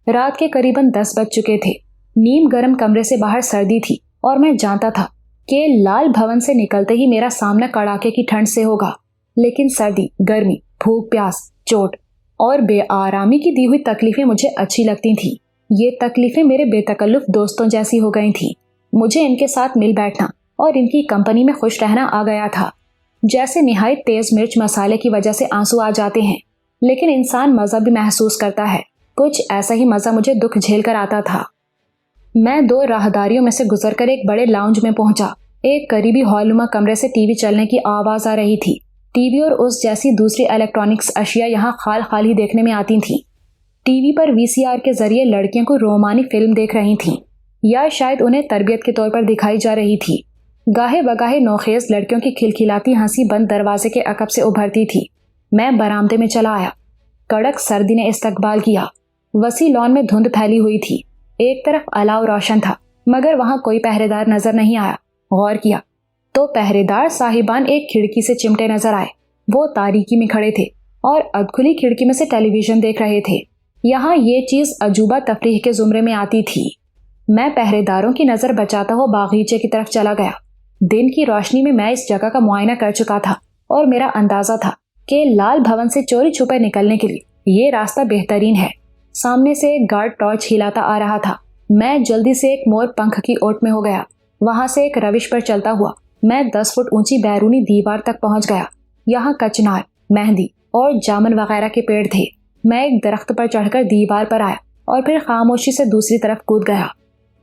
रात के करीबन 10 बज चुके थे। नीम गर्म कमरे से बाहर सर्दी थी और मैं जानता था कि लाल भवन से निकलते ही मेरा सामना कड़ाके की ठंड से होगा। लेकिन सर्दी, गर्मी, भूख प्यास, चोट और बेआरामी की दी हुई तकलीफें मुझे अच्छी लगती थी। ये तकलीफें मेरे बेतकल्लुफ दोस्तों जैसी हो गई थी। मुझे इनके साथ मिल बैठना और इनकी कंपनी में खुश रहना आ गया था। जैसे निहायत तेज मिर्च मसाले की वजह से आंसू आ जाते हैं, लेकिन इंसान मज़ा भी महसूस करता है। कुछ ऐसा ही मज़ा मुझे दुख झेल कर आता था। मैं 2 राहदारियों में से गुजरकर एक बड़े लाउंज में पहुंचा। एक करीबी हॉलनुमा कमरे से टीवी चलने की आवाज़ आ रही थी। टीवी और उस जैसी दूसरी इलेक्ट्रॉनिक्स अशिया यहाँ खाल खाल ही देखने में आती थीं। टीवी पर वीसीआर के जरिए लड़कियों को रोमानी फिल्म देख रही थीं, या शायद उन्हें तरबियत के तौर पर दिखाई जा रही थी। गाहे बगाहे नौखेज लड़कियों की खिलखिलाती हंसी बंद दरवाजे के अकब से उभरती थी। मैं बरामदे में चला आया। कड़क सर्दी ने इस्तकबाल किया। वसी लॉन में धुंध फैली हुई थी। एक तरफ अलाव रोशन था, मगर वहां कोई पहरेदार नजर नहीं आया। गौर किया तो पहरेदार साहिबान एक खिड़की से चिमटे नजर आए। वो तारीकी में खड़े थे और अधखुली खिड़की में से टेलीविजन देख रहे थे। यहाँ ये चीज अजूबा तफरीह के जुमरे में आती थी। मैं पहरेदारों की नजर बचाता हुआ बागीचे की तरफ चला गया। दिन की रोशनी में मैं इस जगह का मुआयना कर चुका था और मेरा अंदाजा था कि लाल भवन से चोरी छुपे निकलने के लिए ये रास्ता बेहतरीन है। सामने से एक गार्ड टॉर्च हिलाता आ रहा था। मैं जल्दी से एक मोर पंख की ओट में हो गया। वहां से एक रविश पर चलता हुआ मैं 10 फुट ऊंची बैरूनी दीवार तक पहुंच गया। यहाँ कचनार, मेहंदी और जामन वगैरह के पेड़ थे। मैं एक दरख्त पर चढ़कर दीवार पर आया और फिर खामोशी से दूसरी तरफ कूद गया।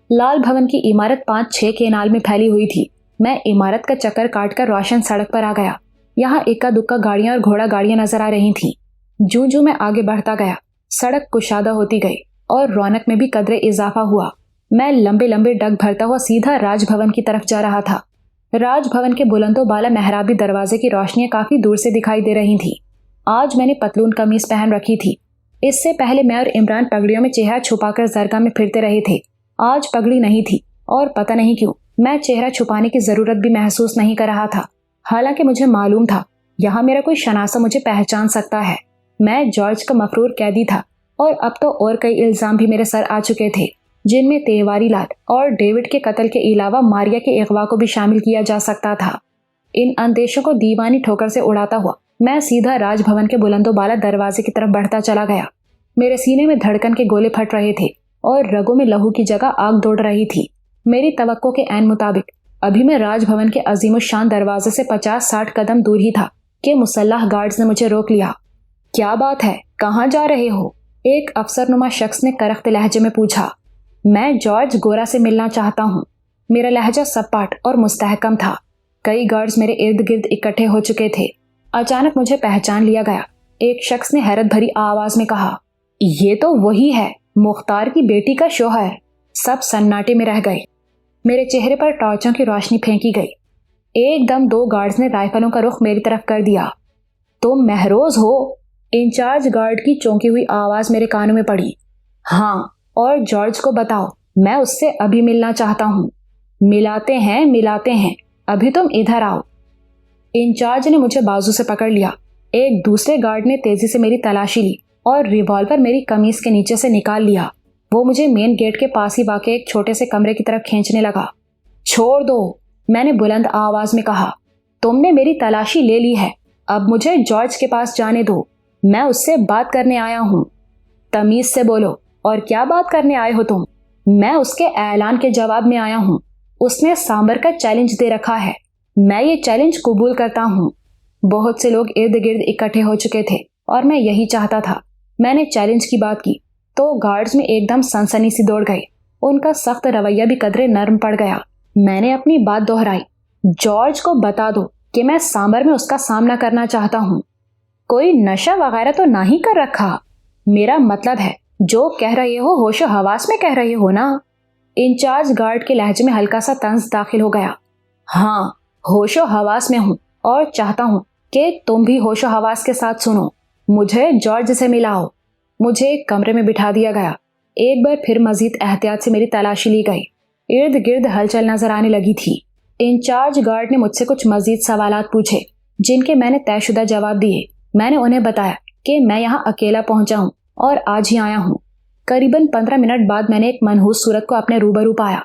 लाल भवन की इमारत 5-6 केनाल में फैली हुई थी। मैं इमारत का चक्कर काटकर रोशन सड़क पर आ गया। यहाँ इक्का दुक्का गाड़ियां और घोड़ा गाड़ियां नजर आ रही थीं। जूं जूं मैं आगे बढ़ता गया, सड़क कुशादा होती गई और रौनक में भी कदरे इजाफा हुआ। मैं लंबे लंबे डग भरता हुआ सीधा राजभवन की तरफ जा रहा था। राज भवन के बुलंदो बाला मेहराबी दरवाजे की रोशनियां काफी दूर से दिखाई दे रही थी। आज मैंने पतलून कमीज पहन रखी थी। इससे पहले मैं और इमरान पगड़ियों में चेहरा छुपाकर दरगाह में फिरते रहे थे। आज पगड़ी नहीं थी और पता नहीं क्यों मैं चेहरा छुपाने की जरूरत भी महसूस नहीं कर रहा था। हालांकि मुझे मालूम था यहाँ मेरा कोई शनासा मुझे पहचान सकता है। मैं जॉर्ज का मफरूर कैदी था और अब तो और कई इल्जाम भी मेरे सर आ चुके थे, जिनमें तेवारी लाल और डेविड के कत्ल के अलावा मारिया के अगवा को भी शामिल किया जा सकता था। इन अंदेशों को दीवानी ठोकर से उड़ाता हुआ मैं सीधा राजभवन के बुलंदो बाला दरवाजे की तरफ बढ़ता चला गया। मेरे सीने में धड़कन के गोले फट रहे थे और रगों में लहू की जगह आग दौड़ रही थी। मेरी तवक्को के ऐन मुताबिक अभी मैं राजभवन के अजीमुशान दरवाजे से 50-60 कदम दूर ही था कि मुसल्लाह गार्ड्स ने मुझे रोक लिया। क्या बात है, कहाँ जा रहे हो? एक अफसरनुमा शख्स ने करख्त लहजे में पूछा। मैं जॉर्ज गोरा से मिलना चाहता हूँ। मेरा लहजा सपाट और मुस्तहकम था। कई गार्ड्स मेरे इर्द गिर्द इकट्ठे हो चुके थे। अचानक मुझे पहचान लिया गया। एक शख्स ने हैरत भरी आवाज में कहा, ये तो वही है, मुख्तार की बेटी का शोहर। सब सन्नाटे में रह गए। मेरे चेहरे पर टॉर्चों की रोशनी फेंकी गई। एकदम 2 गार्ड्स ने राइफलों का रुख मेरी तरफ कर दिया। तुम महरोज हो? इंचार्ज गार्ड की चौंकी हुई आवाज मेरे कानों में पड़ी। हाँ, और जॉर्ज को बताओ, मैं उससे अभी मिलना चाहता हूँ। मिलाते हैं, अभी तुम इधर आओ। इंचार्ज ने मुझे बाजू से पकड़ लिया। एक दूसरे गार्ड ने तेजी से मेरी तलाशी ली और रिवॉल्वर मेरी कमीज के नीचे से निकाल लिया। वो मुझे मेन गेट के पास ही वाक़े एक छोटे से कमरे की तरफ खींचने लगा। छोड़ दो, मैंने बुलंद आवाज में कहा। तुमने मेरी तलाशी ले ली है, अब मुझे जॉर्ज के पास जाने दो। मैं उससे बात करने आया हूँ। तमीज से बोलो, और क्या बात करने आए हो तुम? मैं उसके ऐलान के जवाब में आया हूँ। उसने सांबर का चैलेंज दे रखा है। मैं ये चैलेंज कबूल करता हूँ। बहुत से लोग इर्द गिर्द इकट्ठे हो चुके थे और मैं यही चाहता था। मैंने चैलेंज की बात की तो गार्ड्स में एकदम सनसनी सी दौड़ गए। उनका सख्त रवैया भी कदरे नरम पड़ गया। मैंने अपनी बात दोहराई। जॉर्ज को बता दो कि मैं सांबर में उसका सामना करना चाहता हूँ। कोई नशा वगैरह तो नहीं कर रखा? मेरा मतलब है, जो कह रहे हो होशो हवास में कह रहे हो ना? इंचार्ज गार्ड के लहजे में हल्का सा तंज दाखिल हो गया। हाँ, होशो हवास में हूँ और चाहता हूँ कि तुम भी होशो हवास के साथ सुनो। मुझे जॉर्ज से मिलाओ। मुझे एक कमरे में बिठा दिया गया। एक बार फिर मजीद एहतियात से मेरी तलाशी ली गई। इर्द गिर्द हलचल नजर आने लगी थी। इंचार्ज गार्ड ने मुझसे कुछ मजीद सवालात पूछे, जिनके मैंने तयशुदा जवाब दिए। मैंने उन्हें बताया कि मैं यहाँ अकेला पहुंचा हूँ और आज ही आया हूँ। करीबन 15 मिनट बाद मैंने एक मनहूस सूरत को अपने रूबरू पाया।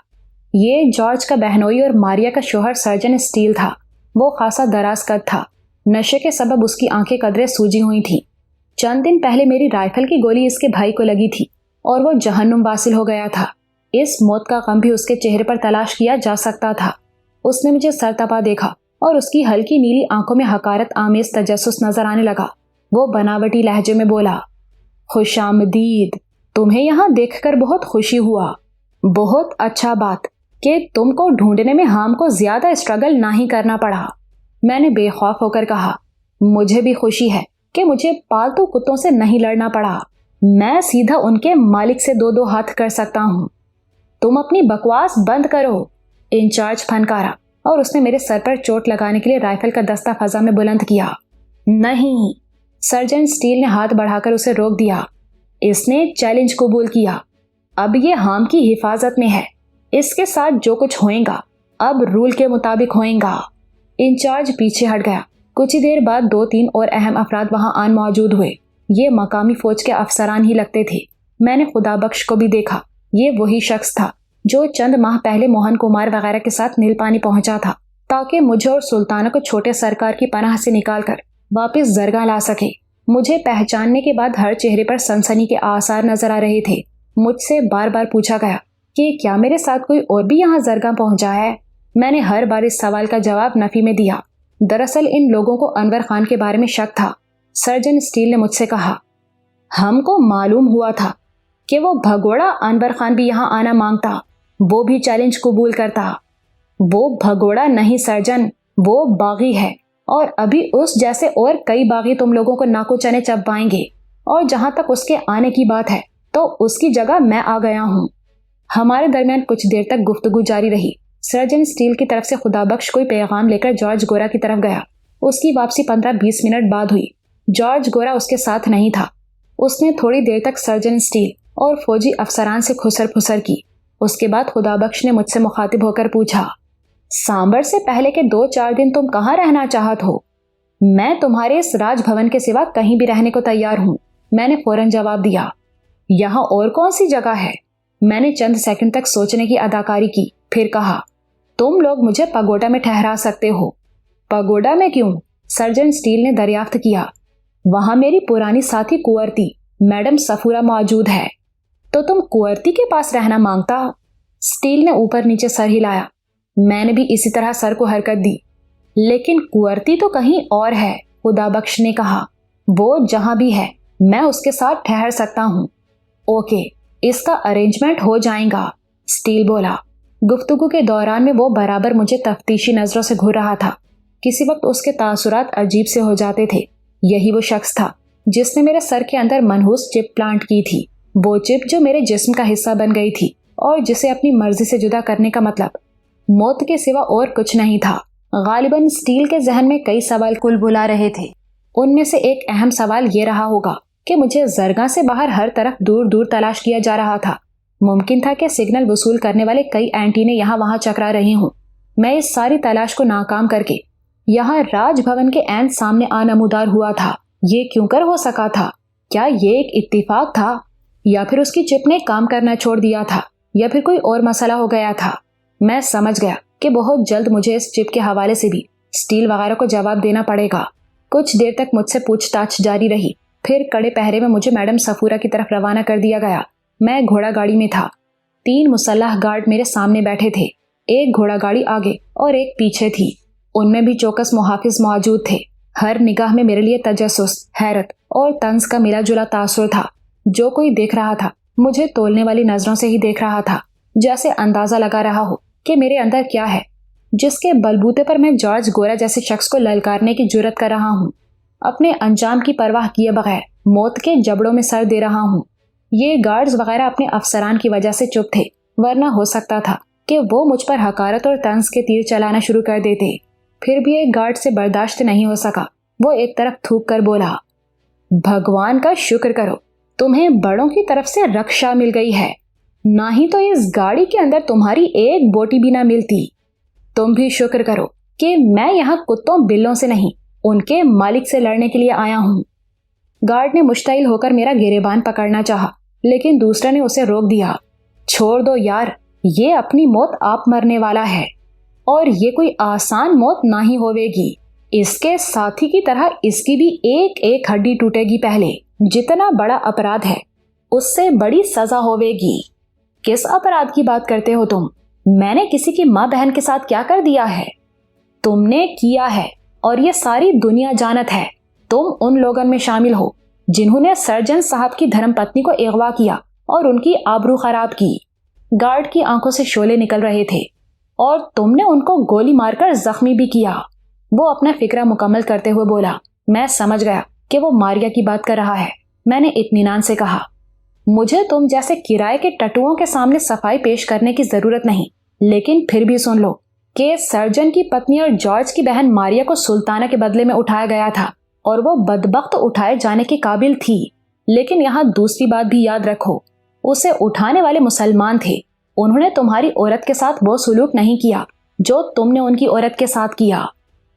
ये जॉर्ज का बहनोई और मारिया का शोहर सर्जन स्टील था। वो खासा दराज कद था। नशे के सबब उसकी आंखें कदरे सूजी हुई थी। चंद दिन पहले मेरी राइफल की गोली इसके भाई को लगी थी और वो जहन्नुम वासिल हो गया था। इस मौत का गम भी उसके चेहरे पर तलाश किया जा सकता था। उसने मुझे सरतपा देखा और उसकी हल्की नीली आंखों में हकारत आमेज तजस्सुस नजर आने लगा। वो बनावटी लहजे में बोला, खुशामदीद, तुम्हें यहाँ देखकर बहुत खुशी हुआ। बहुत अच्छा बात कि तुमको ढूंढने में हमको ज्यादा स्ट्रगल नहीं करना पड़ा। मैंने बेखौफ होकर कहा, मुझे भी खुशी है कि मुझे पालतू कुत्तों से नहीं लड़ना पड़ा। मैं सीधा उनके मालिक से 2-2 हाथ कर सकता हूँ। तुम अपनी बकवास बंद करो, इंचार्ज फनकारा और उसने मेरे सर पर चोट लगाने के लिए राइफल का दस्ता फजा में बुलंद किया। नहीं, सर्जन स्टील ने हाथ बढ़ाकर उसे रोक दिया। इसने चैलेंज कबूल किया। अब ये हाम की हिफाजत में है। इसके साथ जो कुछ होएगा अब रूल के मुताबिक होएगा। इंचार्ज पीछे हट गया। कुछ ही देर बाद 2-3 और अहम अफराद वहां आन मौजूद हुए। ये मकामी फौज के अफसरान ही लगते थे। मैंने खुदा बख्श को भी देखा। ये वही शख्स था जो चंद माह पहले मोहन कुमार वगैरह के साथ नीलपानी पहुंचा था ताकि मुझे और सुल्ताना को छोटे सरकार की पनाह से निकालकर वापस दरगाह ला सके। मुझे पहचानने के बाद हर चेहरे पर सनसनी के आसार नजर आ रहे थे। मुझसे बार बार पूछा गया कि क्या मेरे साथ कोई और भी यहाँ दरगाह पहुंचा है। मैंने हर बार इस सवाल का जवाब नफी में दिया। दरअसल इन लोगों को अनवर खान के बारे में शक था। सर्जन स्टील ने मुझसे कहा, हमको मालूम हुआ था कि वो भगोड़ा अनवर खान भी यहाँ आना मांगता, वो भी चैलेंज कबूल करता। वो भगोड़ा नहीं सर्जन, वो बागी है और अभी उस जैसे और कई बागी तुम लोगों को नाको चने चबाएंगे। और जहां तक उसके आने की बात है तो उसकी जगह मैं आ गया हूँ। हमारे दरमियान कुछ देर तक गुफ्तगू जारी रही। सर्जन स्टील की तरफ से खुदा बख्श कोई पैगाम लेकर जॉर्ज गोरा की तरफ गया। उसकी वापसी 15-20 मिनट बाद हुई। जॉर्ज गोरा उसके साथ नहीं था। उसने थोड़ी देर तक सर्जन स्टील और फौजी अफसरान से खुसर फुसर की। उसके बाद खुदा बख्श ने मुझसे मुखातिब होकर पूछा, सांबर से पहले के 2-4 दिन तुम कहाँ रहना चाहत हो? मैं तुम्हारे इस राजभवन के सिवा कहीं भी रहने को तैयार हूँ, मैंने फौरन जवाब दिया। यहाँ और कौन सी जगह है? मैंने चंद सेकंड तक सोचने की अदाकारी की, फिर कहा, तुम लोग मुझे पगोडा में ठहरा सकते हो। पगोडा में क्यों? सर्जन स्टील ने दरियाफ्त किया। वहां मेरी पुरानी साथी कुंवरती मैडम सफूरा मौजूद है। तो तुम कुंवरती के पास रहना मांगता? स्टील ने ऊपर नीचे सर हिलाया। मैंने भी इसी तरह सर को हरकत दी। लेकिन कुंवरती तो कहीं और है, खुदा बख्श ने कहा। वो जहां भी है मैं उसके साथ ठहर सकता हूँ। ओके, इसका अरेंजमेंट हो जाएगा, स्टील बोला। गुफ्तगू के दौरान में वो बराबर मुझे तफ्तीशी नजरों से घूर रहा था। किसी वक्त उसके तासुरात अजीब से हो जाते थे। यही वो शख्स था जिसने मेरे सर के अंदर मनहूस चिप प्लांट की थी, वो चिप जो मेरे जिस्म का हिस्सा बन गई थी और जिसे अपनी मर्जी से जुदा करने का मतलब मौत के सिवा और कुछ नहीं था। गालिबन स्टील के जहन में कई सवाल कुलबुला रहे थे। उनमें से एक अहम सवाल ये रहा होगा कि मुझे जरगा से बाहर हर तरफ दूर दूर तलाश किया जा रहा था। मुमकिन था कि सिग्नल वसूल करने वाले कई एंटीने यहाँ वहां चकरा रहे हों। मैं इस सारी तलाश को नाकाम करके यहाँ राजभवन के ऐन सामने आनमूदार हुआ था। ये क्यों कर हो सका था? क्या ये एक इत्तिफाक था, या फिर उसकी चिप ने काम करना छोड़ दिया था, या फिर कोई और मसला हो गया था? मैं समझ गया कि बहुत जल्द मुझे इस चिप के हवाले से भी स्टील वगैरह को जवाब देना पड़ेगा। कुछ देर तक मुझसे पूछताछ जारी रही, फिर कड़े पहरे में मुझे मैडम सफूरा की तरफ रवाना कर दिया गया। मैं घोड़ा गाड़ी में था। 3 मुसल्लह गार्ड मेरे सामने बैठे थे। एक घोड़ा गाड़ी आगे और एक पीछे थी। उनमें भी चौकस मुहाफिज मौजूद थे। हर निगाह में मेरे लिए तजस्सुस, हैरत और तंज का मिला जुला तासुर था। जो कोई देख रहा था मुझे तोलने वाली नजरों से ही देख रहा था, जैसे अंदाजा लगा रहा हो कि मेरे अंदर क्या है जिसके बलबूते पर मैं जॉर्ज गोरा जैसे शख्स को ललकारने की जुर्रत कर रहा हूँ। अपने अंजाम की परवाह किए बगैर मौत के जबड़ों में सर दे रहा हूँ। ये गार्ड्स वगैरह अपने अफसरान की वजह से चुप थे, वरना हो सकता था कि वो मुझ पर हकारत और तंज के तीर चलाना शुरू कर देते। फिर भी एक गार्ड से बर्दाश्त नहीं हो सका। वो एक तरफ थूक कर बोला, भगवान का शुक्र करो, तुम्हें बड़ों की तरफ से रक्षा मिल गई है, ना ही तो इस गाड़ी के अंदर तुम्हारी एक बोटी भी ना मिलती। तुम भी शुक्र करो कि मैं यहाँ कुत्तों बिल्लों से नहीं, उनके मालिक से लड़ने के लिए आया हूँ। गार्ड ने मुश्तइल होकर मेरा गिरेबान पकड़ना चाहा, लेकिन दूसरे ने उसे रोक दिया। छोड़ दो यार, ये अपनी मौत आप मरने वाला है, और ये कोई आसान मौत ना ही होवेगी। इसके साथी की तरह इसकी भी एक एक हड्डी टूटेगी पहले। जितना बड़ा अपराध है उससे बड़ी सजा होवेगी। किस अपराध की बात करते हो तुम? मैंने किसी की माँ बहन के साथ क्या कर दिया है? तुमने किया है, और ये सारी दुनिया जानत है। तुम उन लोगों में शामिल हो जिन्होंने सर्जन साहब की धर्मपत्नी को अगवा किया और उनकी आबरू खराब की। गार्ड की आंखों से शोले निकल रहे थे, और तुमने उनको गोली मारकर जख्मी भी किया। वो अपना फिक्रा मुकम्मल करते हुए बोला। मैं समझ गया कि वो मारिया की बात कर रहा है। मैंने इत्मीनान से कहा, मुझे तुम जैसे किराए के टटुओं के सामने सफाई पेश करने की जरूरत नहीं, लेकिन फिर भी सुन लो कि सर्जन की पत्नी और जॉर्ज की बहन मारिया को सुल्ताना के बदले में उठाया गया था, और वो बदबख्त उठाए जाने के काबिल थी। लेकिन यहाँ दूसरी बात भी याद रखो, उसे उठाने वाले मुसलमान थे। उन्होंने तुम्हारी औरत के साथ वो सुलूक नहीं किया जो तुमने उनकी औरत के साथ किया।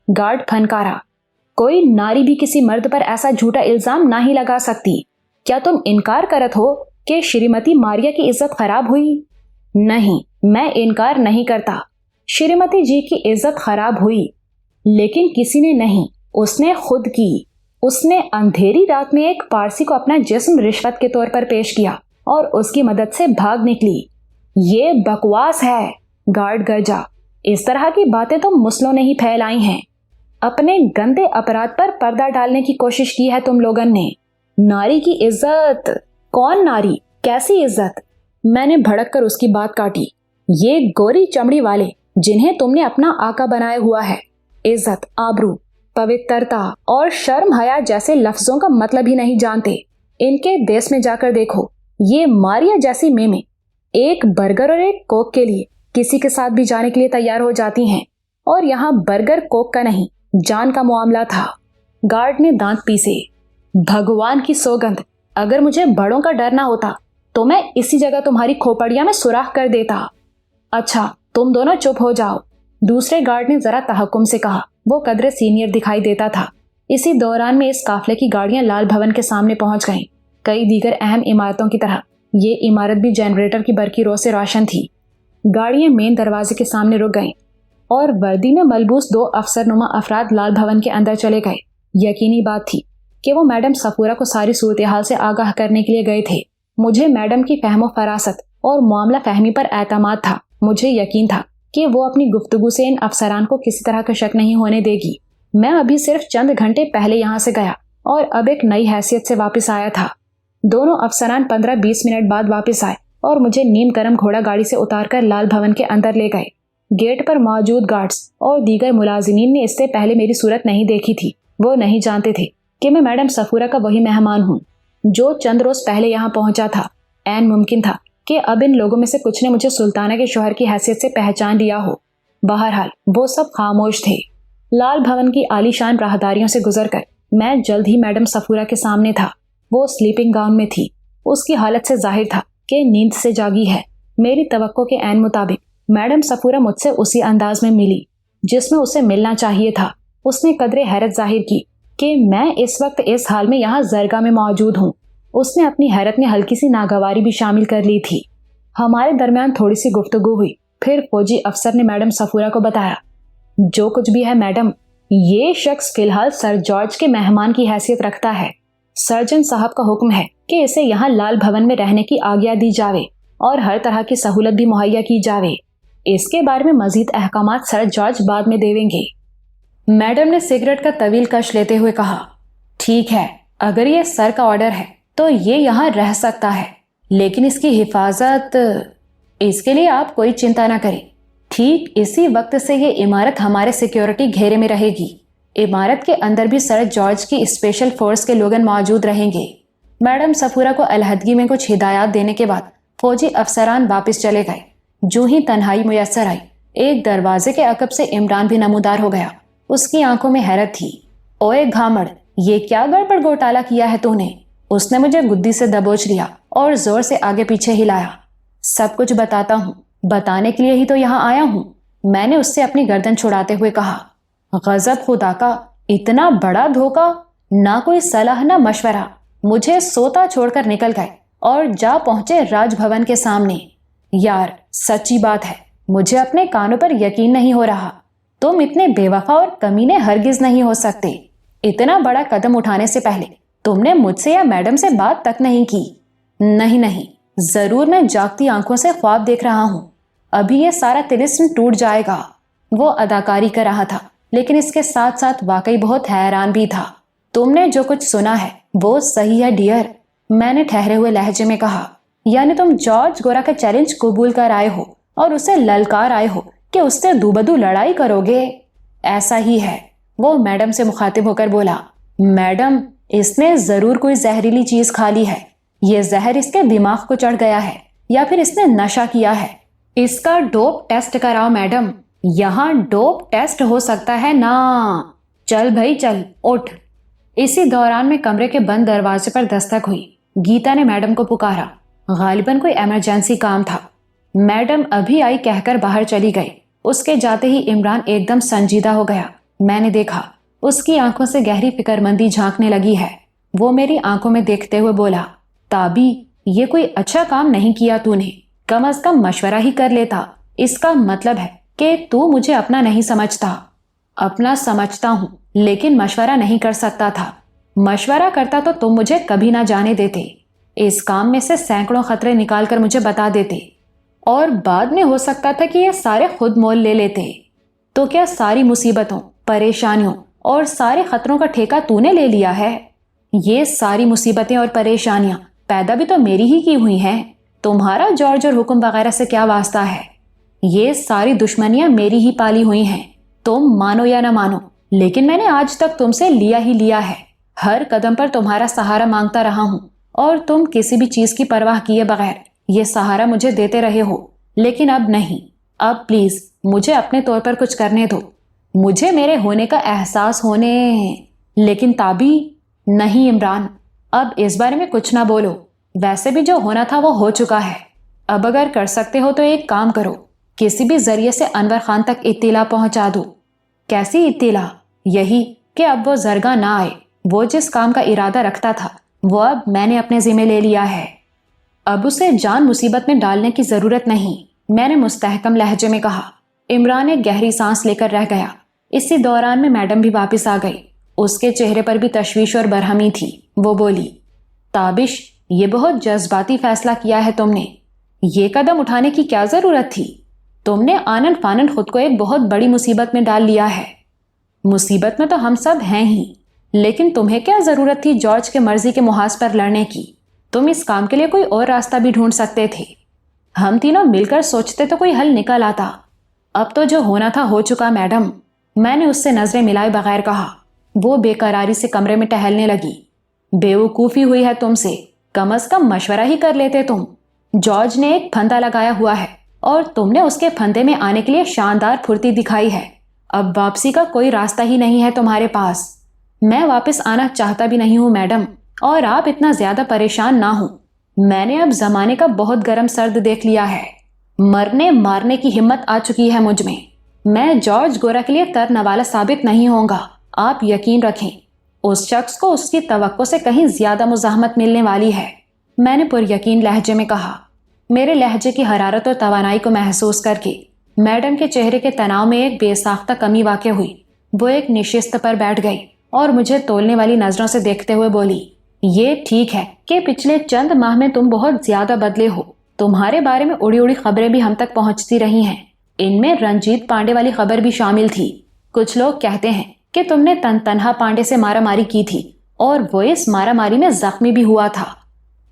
गार्ड फनकारा। कोई नारी भी किसी मर्द पर ऐसा झूठा इल्जाम ना ही लगा सकती। क्या तुम इनकार करत हो कि श्रीमती मारिया की इज्जत खराब हुई? नहीं, मैं इनकार नहीं करता। श्रीमती जी की इज्जत खराब हुई, लेकिन किसी ने नहीं, उसने खुद की। उसने अंधेरी रात में एक पारसी को अपना जिस्म रिश्वत के तौर पर पेश किया और उसकी मदद से भाग निकली। ये बकवास है, गार्ड गरजा। इस तरह की बातें तो मुस्लिमों ने ही फैलाई हैं। अपने गंदे अपराध पर पर्दा डालने की कोशिश की है तुम लोगों ने। नारी की इज्जत? कौन नारी? कैसी इज्जत? मैंने भड़क कर उसकी बात काटी। ये गोरी चमड़ी वाले जिन्हें तुमने अपना आका बनाया हुआ है, इज्जत, आबरू, पवित्रता और शर्म हया जैसे लफ्जों का मतलब ही नहीं जानते। इनके देश में जाकर देखो, ये मारिया जैसी मेमे एक बर्गर और एक कोक के लिए किसी के साथ भी जाने के लिए तैयार हो जाती हैं। और यहाँ बर्गर कोक का नहीं, जान का मामला था। गार्ड ने दांत पीसे। भगवान की सौगंध, अगर मुझे बड़ों का डर ना होता तो मैं इसी जगह तुम्हारी खोपड़िया में सुराख कर देता। अच्छा, तुम दोनों चुप हो जाओ, दूसरे गार्ड ने जरा तहक्कुम से कहा। वो कदरे सीनियर दिखाई देता था। इसी दौरान में इस काफले की गाड़ियां लाल भवन के सामने पहुंच गईं। कई दीगर अहम इमारतों की तरह ये इमारत भी जनरेटर की बरकी रो से रोशन थी। गाड़ियां मेन दरवाजे के सामने रुक गईं और वर्दी में मलबूस 2 अफसरनुमा अफराद लाल भवन के अंदर चले गए। यकीनी बात थी कि वो मैडम सफूरा को सारी सूरत हाल से आगाह करने के लिए गए थे। मुझे मैडम की फहमो फरासत और मामला फहमी पर एतमाद था। मुझे यकीन था कि वो अपनी गुफ्तगू से इन अफसरान को किसी तरह का शक नहीं होने देगी। मैं अभी सिर्फ चंद घंटे पहले यहाँ से गया और अब एक नई हैसियत से वापस आया था। दोनों अफसरान 15-20 मिनट बाद वापस आए और मुझे नीम करम घोड़ा गाड़ी से उतारकर लाल भवन के अंदर ले गए। गेट पर मौजूद गार्ड्स और दीगर मुलाजिमीन ने इससे पहले मेरी सूरत नहीं देखी थी। वो नहीं जानते थे कि मैं मैडम सफूरा का वही मेहमान हूँ जो चंद रोज पहले यहाँ पहुंचा था। ऐन मुमकिन था कि अब इन लोगों में से कुछ ने मुझे सुल्ताना के शौहर की हैसियत से पहचान लिया हो। बहरहाल वो सब खामोश थे। लाल भवन की आलीशान राहदारियों से गुजरकर मैं जल्द ही मैडम सफूरा के सामने था। वो स्लीपिंग गाउन में थी। उसकी हालत से जाहिर था कि नींद से जागी है। मेरी तवक्को के ऐन मुताबिक मैडम सफूरा मुझसे उसी अंदाज में मिली जिसमें उसे मिलना चाहिए था। उसने कदरे हैरत जाहिर की कि मैं इस वक्त इस हाल में यहाँ जरगा में मौजूद हूँ। उसने अपनी हैरत में हल्की सी नागवारी भी शामिल कर ली थी। हमारे दरमियान थोड़ी सी गुफ्तगू हुई। फिर फौजी अफसर ने मैडम सफूरा को बताया, जो कुछ भी है मैडम, ये शख्स फिलहाल सर जॉर्ज के मेहमान की हैसियत रखता है। सर्जन साहब का हुक्म है कि इसे यहाँ लाल भवन में रहने की आज्ञा दी जावे और हर तरह की सहूलत भी मुहैया की जावे। इसके बारे में मजीद अहकामात सर जॉर्ज बाद में देवेंगे। मैडम ने सिगरेट का तवील कश लेते हुए कहा, ठीक है, अगर ये सर का ऑर्डर है तो ये यहाँ रह सकता है, लेकिन इसकी हिफाजत, इसके लिए आप कोई चिंता ना करें। ठीक इसी वक्त से ये इमारत हमारे सिक्योरिटी घेरे में रहेगी। इमारत के अंदर भी सर जॉर्ज की स्पेशल फोर्स के लोग मौजूद रहेंगे। मैडम सफूरा को अलहदगी में कुछ हिदायत देने के बाद फौजी अफसरान वापस चले गए। जो ही तन्हाई मुयस्सर आई, एक दरवाजे के अकब से इमरान भी नमूदार हो गया। उसकी आंखों में हैरत थी। ओए घामड़, ये क्या गड़बड़ घोटाला किया है तूने? उसने मुझे गुद्दी से दबोच लिया और जोर से आगे पीछे हिलाया। सब कुछ बताता हूँ, बताने के लिए ही तो यहाँ आया हूँ, मैंने उससे अपनी गर्दन छुड़ाते हुए कहा। गजब खुदा का, इतना बड़ा धोखा, ना कोई सलाह ना मशवरा। मुझे सोता छोड़कर निकल गए और जा पहुंचे राजभवन के सामने। यार सच्ची बात है, मुझे अपने कानों पर यकीन नहीं हो रहा। तुम इतने बेवफा और कमीने हरगिज नहीं हो सकते। इतना बड़ा कदम उठाने से पहले तुमने मुझसे या मैडम से बात तक नहीं की। नहीं, जरूर मैं जागती आंखों से ख्वाब देख रहा हूँ। अभी ये सारा तिलिस्म टूट जाएगा। वो अदाकारी कर रहा था, लेकिन इसके साथ साथ वाकई बहुत हैरान भी था। तुमने जो कुछ सुना है वो सही है डियर, मैंने ठहरे हुए लहजे में कहा। यानी तुम जॉर्ज गोरा का चैलेंज कबूल कर आए हो और उसे ललकार आए हो कि उससे दूबदू लड़ाई करोगे? ऐसा ही है, वो मैडम से मुखातिब होकर बोला। मैडम, इसने जरूर कोई जहरीली चीज खा ली है। ये जहर इसके दिमाग को चढ़ गया है या फिर इसने नशा किया है। इसका डोप टेस्ट कराओ मैडम, यहाँ डोप टेस्ट हो सकता है ना। चल भाई चल, उठ। इसी दौरान में कमरे के बंद दरवाजे पर दस्तक हुई। गीता ने मैडम को पुकारा। गालिबन कोई इमरजेंसी काम था। मैडम अभी आई कहकर बाहर चली गई। उसके जाते ही इमरान एकदम संजीदा हो गया। मैंने देखा उसकी आंखों से गहरी फिक्रमंदी झांकने लगी है। वो मेरी आंखों में देखते हुए बोला, ताबी, ये कोई अच्छा काम नहीं किया तूने, कम अज कम मशवरा ही कर लेता। इसका मतलब है कि तू मुझे अपना नहीं समझता। अपना समझता हूँ, लेकिन मशवरा नहीं कर सकता था। मशवरा करता तो तुम मुझे कभी ना जाने देते। इस काम में से सैकड़ों खतरे निकाल कर मुझे बता देते और बाद में हो सकता था कि ये सारे खुद मोल ले लेते। तो क्या सारी मुसीबतों, परेशानियों और सारे खतरों का ठेका तूने ले लिया है? ये सारी मुसीबतें और परेशानियां पैदा भी तो मेरी ही की हुई हैं। तुम्हारा जॉर्ज और हुक्म वगैरह से क्या वास्ता है? ये सारी दुश्मनियां मेरी ही पाली हुई हैं। तुम मानो या ना मानो, लेकिन मैंने आज तक तुमसे लिया ही लिया है। हर कदम पर तुम्हारा सहारा मांगता रहा हूं और तुम किसी भी चीज की परवाह किए बगैर ये सहारा मुझे देते रहे हो। लेकिन अब नहीं, اب پلیز مجھے اپنے طور پر کچھ کرنے دو، مجھے میرے ہونے کا احساس ہونے۔ لیکن تابی، نہیں عمران، اب اس بارے میں کچھ نہ بولو، ویسے بھی جو ہونا تھا وہ ہو چکا ہے۔ اب اگر کر سکتے ہو تو ایک کام کرو، کسی بھی ذریعے سے انور خان تک اطلاع پہنچا دو۔ کیسی اطلاع؟ یہی کہ اب وہ زرگاہ نہ آئے، وہ جس کام کا ارادہ رکھتا تھا وہ اب میں نے اپنے ذمہ لے لیا ہے۔ اب اسے جان مصیبت میں ڈالنے کی ضرورت نہیں، میں نے مستحکم لہجے میں کہا۔ عمران ایک گہری سانس لے کر رہ گیا۔ اسی دوران میں میڈم بھی واپس آ گئی، اس کے چہرے پر بھی تشویش اور برہمی تھی۔ وہ بولی، تابش، یہ بہت جذباتی فیصلہ کیا ہے تم نے، یہ قدم اٹھانے کی کیا ضرورت تھی؟ تم نے آنن فانن خود کو ایک بہت بڑی مصیبت میں ڈال لیا ہے۔ مصیبت میں تو ہم سب ہیں ہی، لیکن تمہیں کیا ضرورت تھی جارج کے مرضی کے محاذ پر لڑنے کی؟ تم اس کام کے لیے کوئی اور راستہ بھی ڈھونڈ سکتے تھے، ہم تینوں مل کر سوچتے تو کوئی حل نکل آتا۔ اب تو جو ہونا تھا ہو چکا میڈم، میں نے اس سے نظریں ملائے بغیر کہا۔ وہ بے قراری سے کمرے میں ٹہلنے لگی۔ بیوقوفی ہوئی ہے تم سے، کم از کم مشورہ ہی کر لیتے تم۔ جارج نے ایک پھندا لگایا ہوا ہے اور تم نے اس کے پھندے میں آنے کے لیے شاندار پھرتی دکھائی ہے۔ اب واپسی کا کوئی راستہ ہی نہیں ہے تمہارے پاس۔ میں واپس آنا چاہتا بھی نہیں ہوں میڈم، اور آپ اتنا زیادہ پریشان نہ ہوں۔ میں نے اب زمانے کا بہت گرم سرد دیکھ لیا ہے، مرنے مارنے کی ہمت آ چکی ہے مجھ میں جارج گورا کے لیے ترنوالا ثابت نہیں ہوں گا، آپ یقین رکھیں۔ اس شخص کو اس کی توقع سے کہیں زیادہ مزاحمت ملنے والی ہے، میں نے پر یقین لہجے میں کہا۔ میرے لہجے کی حرارت اور توانائی کو محسوس کر کے میڈم کے چہرے کے تناؤ میں ایک بے ساختہ کمی واقع ہوئی۔ وہ ایک نشست پر بیٹھ گئی اور مجھے تولنے والی نظروں سے دیکھتے ہوئے بولی، یہ ٹھیک ہے کہ پچھلے چند ماہ میں تم بہت زیادہ بدلے ہو، تمہارے بارے میں اڑی اڑی خبریں بھی ہم تک پہنچتی رہی ہیں، ان میں رنجیت پانڈے والی خبر بھی شامل تھی۔ کچھ لوگ کہتے ہیں کہ تم نے تنہا پانڈے سے مارا ماری کی تھی اور وہ اس مارا ماری میں زخمی بھی ہوا تھا۔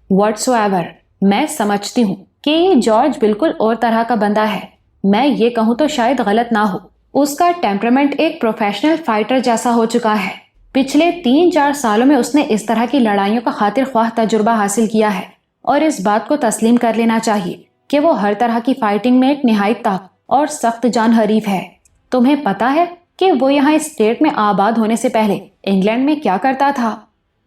واٹس ایور، میں سمجھتی ہوں کہ یہ جارج بالکل اور طرح کا بندہ ہے، میں یہ کہوں تو شاید غلط نہ ہو، اس کا ٹیمپرامنٹ ایک پروفیشنل فائٹر جیسا ہو چکا ہے۔ پچھلے 3-4 سالوں میں اس نے اس طرح کی لڑائیوں کا خاطر خواہ تجربہ حاصل کیا ہے، اور اس بات کو تسلیم کر لینا چاہیے کہ وہ ہر طرح کی فائٹنگ میں ایک نہایت طاقت اور سخت جان حریف ہے۔ تمہیں پتا ہے کہ وہ یہاں اس اسٹیٹ میں آباد ہونے سے پہلے انگلینڈ میں کیا کرتا تھا؟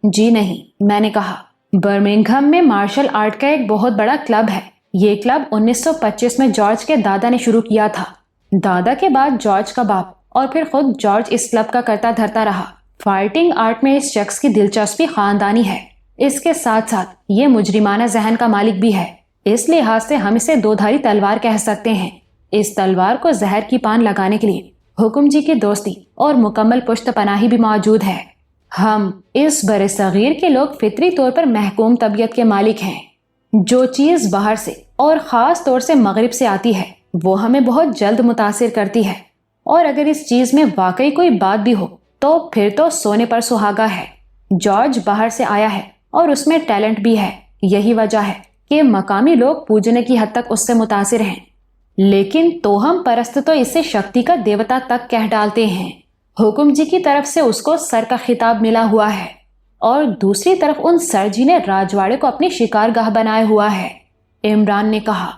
جی نہیں، میں نے کہا۔ برمنگھم میں مارشل آرٹ کا ایک بہت بڑا کلب ہے، یہ کلب 1925 میں جارج کے دادا نے شروع کیا تھا، دادا کے بعد جارج کا باپ، اور پھر خود جارج اس کلب کا کرتا دھرتا رہا۔ فائٹنگ آرٹ میں اس شخص کی دلچسپی خاندانی ہے، اس کے ساتھ ساتھ یہ مجرمانہ ذہن کا مالک بھی ہے، اس لحاظ سے ہم اسے 2 دھاری تلوار کہہ سکتے ہیں۔ اس تلوار کو زہر کی پان لگانے کے لیے حکم جی کی دوستی اور مکمل پشت پناہی بھی موجود ہے۔ ہم اس برِ صغیر کے لوگ فطری طور پر محکوم طبیعت کے مالک ہیں، جو چیز باہر سے اور خاص طور سے مغرب سے آتی ہے وہ ہمیں بہت جلد متاثر کرتی ہے، اور اگر اس چیز میں واقعی کوئی بات بھی ہو تو پھر تو سونے پر سہاگا ہے۔ جارج باہر سے آیا ہے اور اس میں ٹیلنٹ بھی ہے، یہی وجہ ہے کہ مقامی لوگ پوجنے کی حد تک اس سے متاثر ہیں، لیکن توہم پرست تو اسے شکتی کا دیوتا تک کہہ ڈالتے ہیں۔ حکم جی کی طرف سے اس کو سر کا خطاب ملا ہوا ہے، اور دوسری طرف ان سر جی نے راجواڑے کو اپنی شکار گاہ بنایا ہوا ہے۔ عمران نے کہا،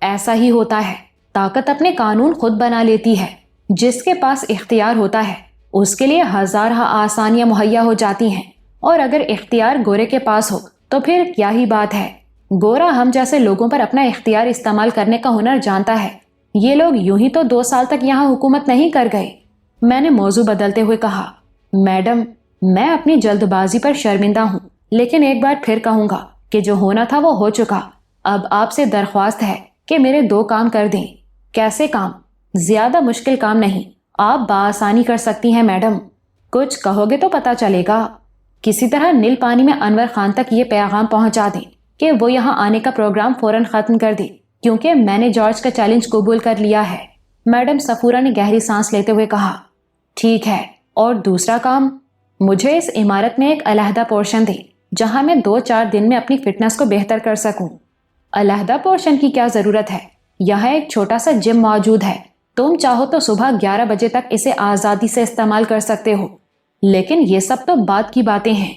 ایسا ہی ہوتا ہے، طاقت اپنے قانون خود بنا لیتی ہے، جس کے پاس اختیار ہوتا ہے اس کے لیے ہزارہ آسانیاں مہیا ہو جاتی ہیں، اور اگر اختیار گورے کے پاس ہو تو پھر کیا ہی بات ہے۔ گورا ہم جیسے لوگوں پر اپنا اختیار استعمال کرنے کا ہنر جانتا ہے، یہ لوگ یوں ہی تو 2 سال تک یہاں حکومت نہیں کر گئے۔ میں نے موضوع بدلتے ہوئے کہا، میڈم، میں اپنی جلد بازی پر شرمندہ ہوں، لیکن ایک بار پھر کہوں گا کہ جو ہونا تھا وہ ہو چکا۔ اب آپ سے درخواست ہے کہ میرے 2 کام کر دیں۔ کیسے کام؟ زیادہ مشکل کام نہیں، آپ بآسانی کر سکتی ہیں میڈم۔ کچھ کہو گے تو پتا چلے گا۔ کسی طرح نیل پانی میں انور خان تک یہ پیغام پہنچا دیں کہ وہ یہاں آنے کا پروگرام فوراً ختم کر دے، کیونکہ میں نے جارج کا چیلنج قبول کر لیا ہے۔ میڈم صفورہ نے گہری سانس لیتے ہوئے کہا، ٹھیک ہے، اور دوسرا کام؟ مجھے اس عمارت میں ایک علیحدہ پورشن دے جہاں میں 2-4 دن میں اپنی فٹنس کو بہتر کر سکوں۔ علیحدہ پورشن کی کیا ضرورت ہے؟ یہاں ایک چھوٹا سا جم موجود ہے، تم چاہو تو صبح 11 بجے تک اسے آزادی سے استعمال کر سکتے ہو، لیکن یہ سب تو بعد کی باتیں ہیں،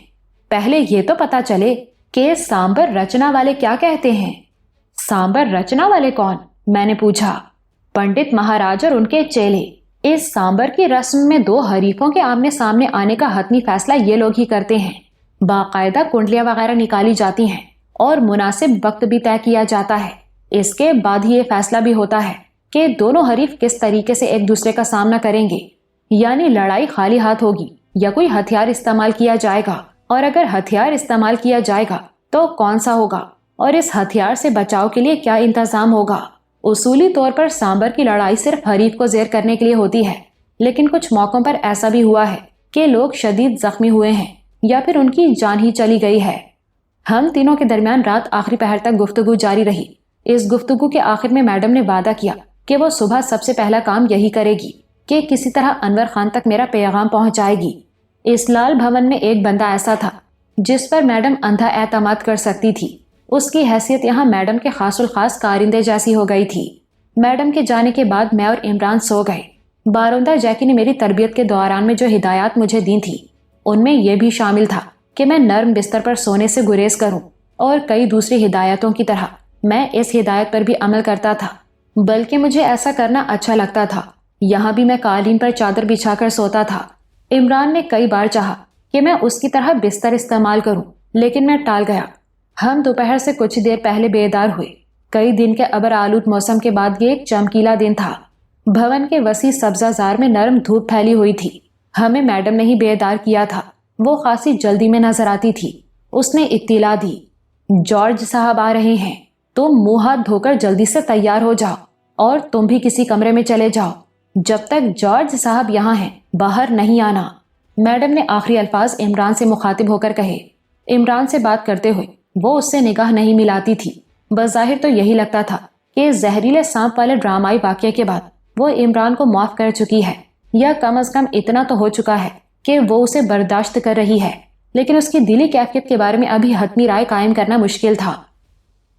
پہلے یہ تو پتا چلے کہ سامبر رچنا والے کیا کہتے ہیں۔ سامبر رچنا والے کون؟ میں نے پوچھا۔ पंडित महाराज और उनके चेले। इस सांबर की रस्म में दो हरीफों के आमने सामने आने का हतमी फैसला ये लोग ही करते हैं। बाकायदा कुंडलियां वगैरह निकाली जाती हैं और मुनासिब वक्त भी तय किया जाता है। इसके बाद ही ये फैसला भी होता है कि दोनों हरीफ किस तरीके से एक दूसरे का सामना करेंगे, यानी लड़ाई खाली हाथ होगी या कोई हथियार इस्तेमाल किया जाएगा, और अगर हथियार इस्तेमाल किया जाएगा तो कौन सा होगा और इस हथियार से बचाव के लिए क्या इंतजाम होगा। उसूली तौर पर सांबर की लड़ाई सिर्फ हरीफ को जेर करने के लिए होती है, लेकिन कुछ मौकों पर ऐसा भी हुआ है कि लोग शदीद जख्मी हुए हैं या फिर उनकी जान ही चली गई है। हम तीनों के दरमियान रात आखिरी पहर तक गुफ्तगू जारी रही। इस गुफ्तगू के आखिर में मैडम ने वादा किया कि वो सुबह सबसे पहला काम यही करेगी कि किसी तरह अनवर खान तक मेरा पैगाम पहुंचाएगी। इस लाल भवन में एक बंदा ऐसा था जिस पर मैडम अंधा एतमाद कर सकती थी। उसकी हैसियत यहाँ मैडम के खासुल खास कारिंदे जैसी हो गई थी। मैडम के जाने के बाद मैं और इमरान सो गए। बारोंदा जैकी ने मेरी तरबियत के दौरान में जो हिदायत मुझे दी थी उनमें यह भी शामिल था कि मैं नर्म बिस्तर पर सोने से गुरेज करूं, और कई दूसरी हिदायतों की तरह मैं इस हिदायत पर भी अमल करता था, बल्कि मुझे ऐसा करना अच्छा लगता था। यहाँ भी मैं कालीन पर चादर बिछाकर सोता था। इमरान ने कई बार चाहा कि मैं उसकी तरह बिस्तर इस्तेमाल करूं, लेकिन मैं टाल गया। हम दोपहर से कुछ देर पहले बेदार हुए। कई दिन के अबर आलूद मौसम के बाद ये एक चमकीला दिन था। भवन के वसी सब्जाजार में नरम धूप फैली हुई थी। हमें मैडम ने ही बेदार किया था। वो खासी जल्दी में नजर आती थी। उसने इत्तिला दी, जॉर्ज साहब आ रहे हैं, तुम मुंह हाथ धोकर जल्दी से तैयार हो जाओ और तुम भी किसी कमरे में चले जाओ। जब तक जॉर्ज साहब यहाँ हैं बाहर नहीं आना। मैडम ने आखिरी अल्फाज इमरान से मुखातिब होकर कहे। इमरान से बात करते हुए वो उससे निगाह नहीं मिलाती थी। बज़ाहिर तो यही लगता था कि जहरीले सांप वाले ड्रामाई वाक़ये के बाद वो इमरान को माफ कर चुकी है, या कम अज कम इतना तो हो चुका है कि वो उसे बर्दाश्त कर रही है। लेकिन उसकी दिली कैफियत के बारे में अभी हतमी राय कायम करना मुश्किल था।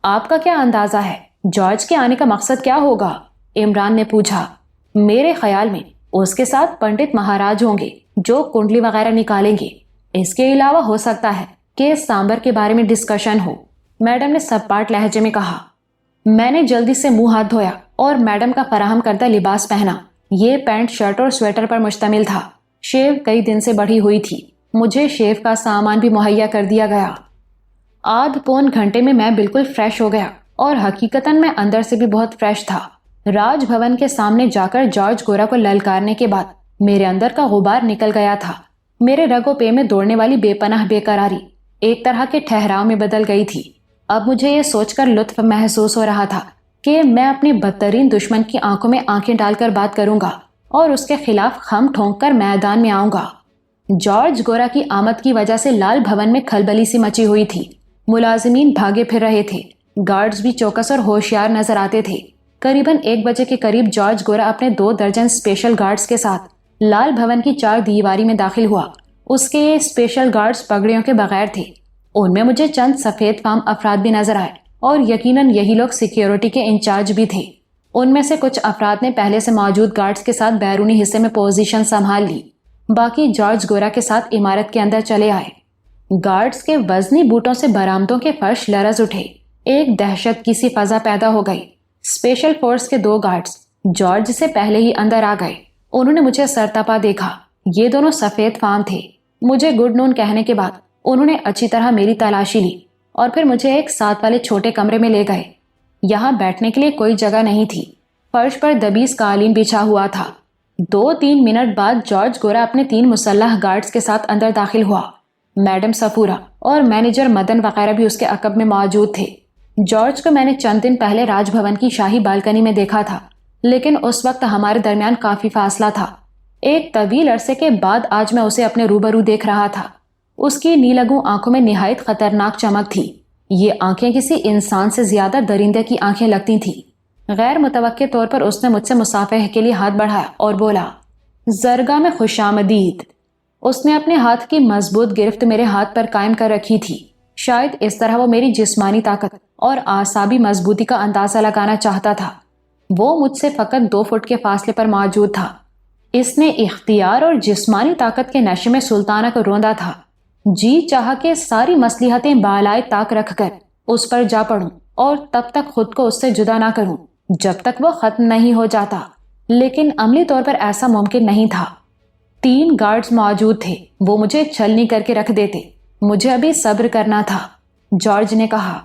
आपका क्या अंदाजा है, जॉर्ज के आने का मकसद क्या होगा? इमरान ने पूछा। मेरे ख्याल में उसके साथ पंडित महाराज होंगे जो कुंडली वगैरह निकालेंगे। इसके अलावा हो सकता है कि इस सांबर के बारे में डिस्कशन हो। मैडम ने सपाट लहजे में कहा। मैंने जल्दी से मुंह हाथ धोया और मैडम का फराहम करदा लिबास पहना। ये पैंट शर्ट और स्वेटर पर मुश्तमिल था। शेव कई दिन से बढ़ी हुई थी। मुझे शेव का सामान भी मुहैया कर दिया गया। आध पौन घंटे में मैं बिल्कुल फ्रेश हो गया और हकीकतन मैं अंदर से भी बहुत फ्रेश था। राजभवन के सामने जाकर जॉर्ज गोरा को ललकारने के बाद मेरे अंदर का गुबार निकल गया था। मेरे रगो पे में दौड़ने वाली बेपनाह बेकरारी एक तरह के ठहराव में बदल गई थी। अब मुझे ये सोचकर लुत्फ महसूस हो रहा था कि मैं अपने बदतरीन दुश्मन की आंखों में आंखें डालकर बात करूंगा और उसके खिलाफ खम ठोंक कर मैदान में आऊंगा। जॉर्ज गोरा की आमद की वजह से लाल भवन में खलबली सी मची हुई थी। मुलाजिमीन भागे फिर रहे थे। गार्ड्स भी चौकस और होशियार नजर आते थे। करीबन 1 बजे के करीब जॉर्ज गोरा अपने 2 दर्जन स्पेशल गार्ड्स के साथ लाल भवन की 4 दीवारी में दाखिल हुआ। उसके ये स्पेशल गार्ड्स पगड़ियों के बगैर थे। उनमें मुझे चंद सफेद फाम अफराद भी नजर आए और यकीनन यही लोग सिक्योरिटी के इंचार्ज भी थे। उनमें से कुछ अफराद ने पहले से मौजूद गार्ड्स के साथ बैरूनी हिस्से में पोजीशन संभाल ली। बाकी जॉर्ज गोरा के साथ इमारत के अंदर चले आए। गार्ड्स के वजनी बूटों से बरामदों के फर्श लरज उठे। एक दहशत की सी फजा पैदा हो गई। स्पेशल फोर्स के 2 गार्ड्स जॉर्ज से पहले ही अंदर आ गए। उन्होंने मुझे सरतपा देखा। ये दोनों सफेद फाम थे। मुझे गुड नून कहने के बाद उन्होंने अच्छी तरह मेरी तलाशी ली और फिर मुझे एक साथ वाले छोटे कमरे में ले गए। यहाँ बैठने के लिए कोई जगह नहीं थी। फर्श पर दबीज कालीन बिछा हुआ था। 2-3 मिनट बाद जॉर्ज गोरा अपने 3 मुसल्लह गार्ड्स के साथ अंदर दाखिल हुआ। मैडम सफूरा और मैनेजर मदन वगैरह भी उसके अकब में मौजूद थे। जॉर्ज को मैंने चंद दिन पहले राजभवन की शाही बालकनी में देखा था, लेकिन उस वक्त हमारे दरमियान काफी फासला था। एक तवील अरसे के बाद आज मैं उसे अपने रूबरू देख रहा था। उसकी नीलगू आंखों में निहायत खतरनाक चमक थी। ये आंखें किसी इंसान से ज्यादा दरिंदे की आंखें लगती थी। गैर मुतवक्के तौर पर उसने मुझसे मुसाफिह के लिए हाथ बढ़ाया और बोला, जरगा में खुशामदीद। उसने अपने हाथ की मजबूत गिरफ्त मेरे हाथ पर कायम कर रखी थी। शायद इस तरह वो मेरी जिस्मानी ताकत और आसाबी मजबूती का अंदाजा लगाना चाहता था। वो मुझसे फकत 2 फुट के फासले पर मौजूद था। इसने इख्तियार और जिस्मानी ताकत के नशे में सुल्ताना को रोंदा था। जी चाह के सारी मसलिहतें बालाए ताक रखकर उस पर जा पड़ूं और तब तक खुद को उससे जुदा ना करूं جب تک وہ ختم نہیں ہو جاتا، لیکن عملی طور پر ایسا ممکن نہیں تھا۔ 3 گارڈز موجود تھے، وہ مجھے چھلنی کر کے رکھ دیتے، مجھے ابھی صبر کرنا تھا۔ جارج نے کہا،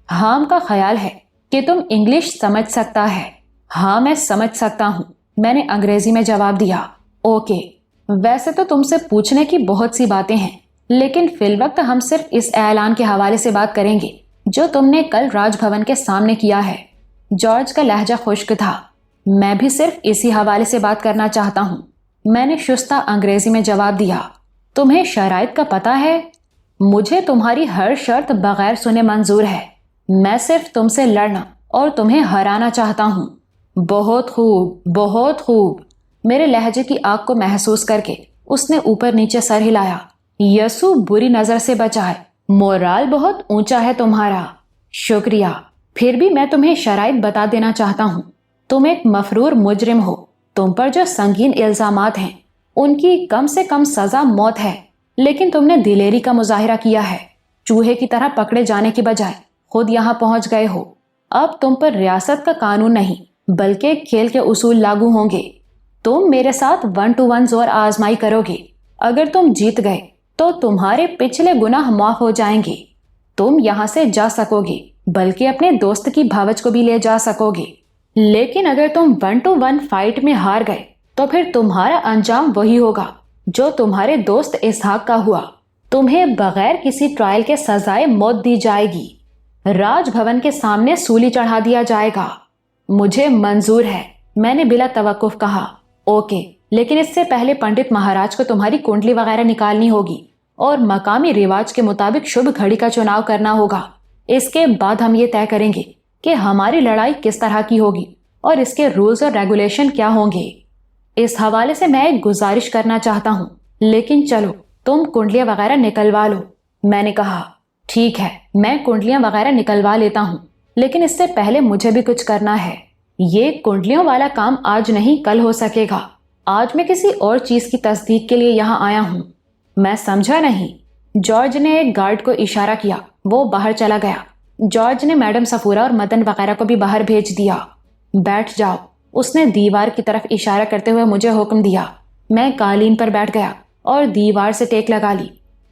ہام کا خیال ہے کہ تم انگلش سمجھ سکتا ہے۔ ہاں میں سمجھ سکتا ہوں، میں نے انگریزی میں جواب دیا۔ اوکے، ویسے تو تم سے پوچھنے کی بہت سی باتیں ہیں، لیکن فی الوقت ہم صرف اس اعلان کے حوالے سے بات کریں گے جو تم نے کل راج بھون کے سامنے کیا ہے۔ جارج کا لہجہ خشک تھا۔ میں بھی صرف اسی حوالے سے بات کرنا چاہتا ہوں، میں نے شستہ انگریزی میں جواب دیا۔ تمہیں شرائط کا پتہ ہے؟ مجھے تمہاری ہر شرط بغیر سنے منظور ہے۔ میں صرف تم سے لڑنا اور تمہیں ہرانا چاہتا ہوں۔ بہت خوب، بہت خوب۔ میرے لہجے کی آگ کو محسوس کر کے اس نے اوپر نیچے سر ہلایا۔ یسوع بری نظر سے بچائے، مورال بہت اونچا ہے تمہارا۔ شکریہ۔ پھر بھی میں تمہیں شرائط بتا دینا چاہتا ہوں۔ تم ایک مفرور مجرم ہو، تم پر جو سنگین الزامات ہیں ان کی کم سے کم سزا موت ہے، لیکن تم نے دلیری کا مظاہرہ کیا ہے۔ چوہے کی طرح پکڑے جانے کی بجائے خود یہاں پہنچ گئے ہو۔ اب تم پر ریاست کا قانون نہیں بلکہ کھیل کے اصول لاگو ہوں گے۔ تم میرے ساتھ 1 to 1 زور آزمائی کرو گے۔ اگر تم جیت گئے تو تمہارے پچھلے گناہ معاف ہو جائیں گے۔ تم یہاں سے جا سکو گے، بلکہ اپنے دوست کی بھاوچ کو بھی لے جا سکو گے۔ لیکن اگر تم 1 to 1 فائٹ میں ہار گئے تو پھر تمہارا انجام وہی ہوگا جو تمہارے دوست اسحاق کا ہوا۔ تمہیں بغیر کسی ٹرائل کے سزائے موت دی جائے گی، راج بھون کے سامنے سولی چڑھا دیا جائے گا۔ مجھے منظور ہے، میں نے بلا توقف کہا۔ اوکے، لیکن اس سے پہلے پنڈت مہاراج کو تمہاری کنڈلی وغیرہ نکالنی ہوگی اور مقامی رواج کے مطابق شبھ گھڑی کا چناؤ کرنا ہوگا۔ اس کے بعد ہم یہ طے کریں گے کہ ہماری لڑائی کس طرح کی ہوگی اور اس کے رولز اور ریگولیشن کیا ہوں گے۔ اس حوالے سے میں ایک گزارش کرنا چاہتا ہوں، لیکن چلو تم کنڈلیاں وغیرہ نکلوا لو۔ میں نے کہا، ٹھیک ہے، میں کنڈلیاں وغیرہ نکلوا لیتا ہوں، لیکن اس سے پہلے مجھے بھی کچھ کرنا ہے۔ یہ کنڈلیوں والا کام آج نہیں کل ہو سکے گا۔ آج میں کسی اور چیز کی تصدیق کے لیے یہاں آیا ہوں۔ میں سمجھا نہیں۔ جارج نے ایک گارڈ کو اشارہ کیا، وہ باہر چلا گیا۔ جارج نے میڈم صفورہ اور مدن وغیرہ کو بھی باہر بھیج دیا۔ بیٹھ جاؤ، اس نے دیوار کی طرف اشارہ کرتے ہوئے مجھے حکم دیا۔ میں قالین پر بیٹھ گیا اور دیوار سے ٹیک لگا لی۔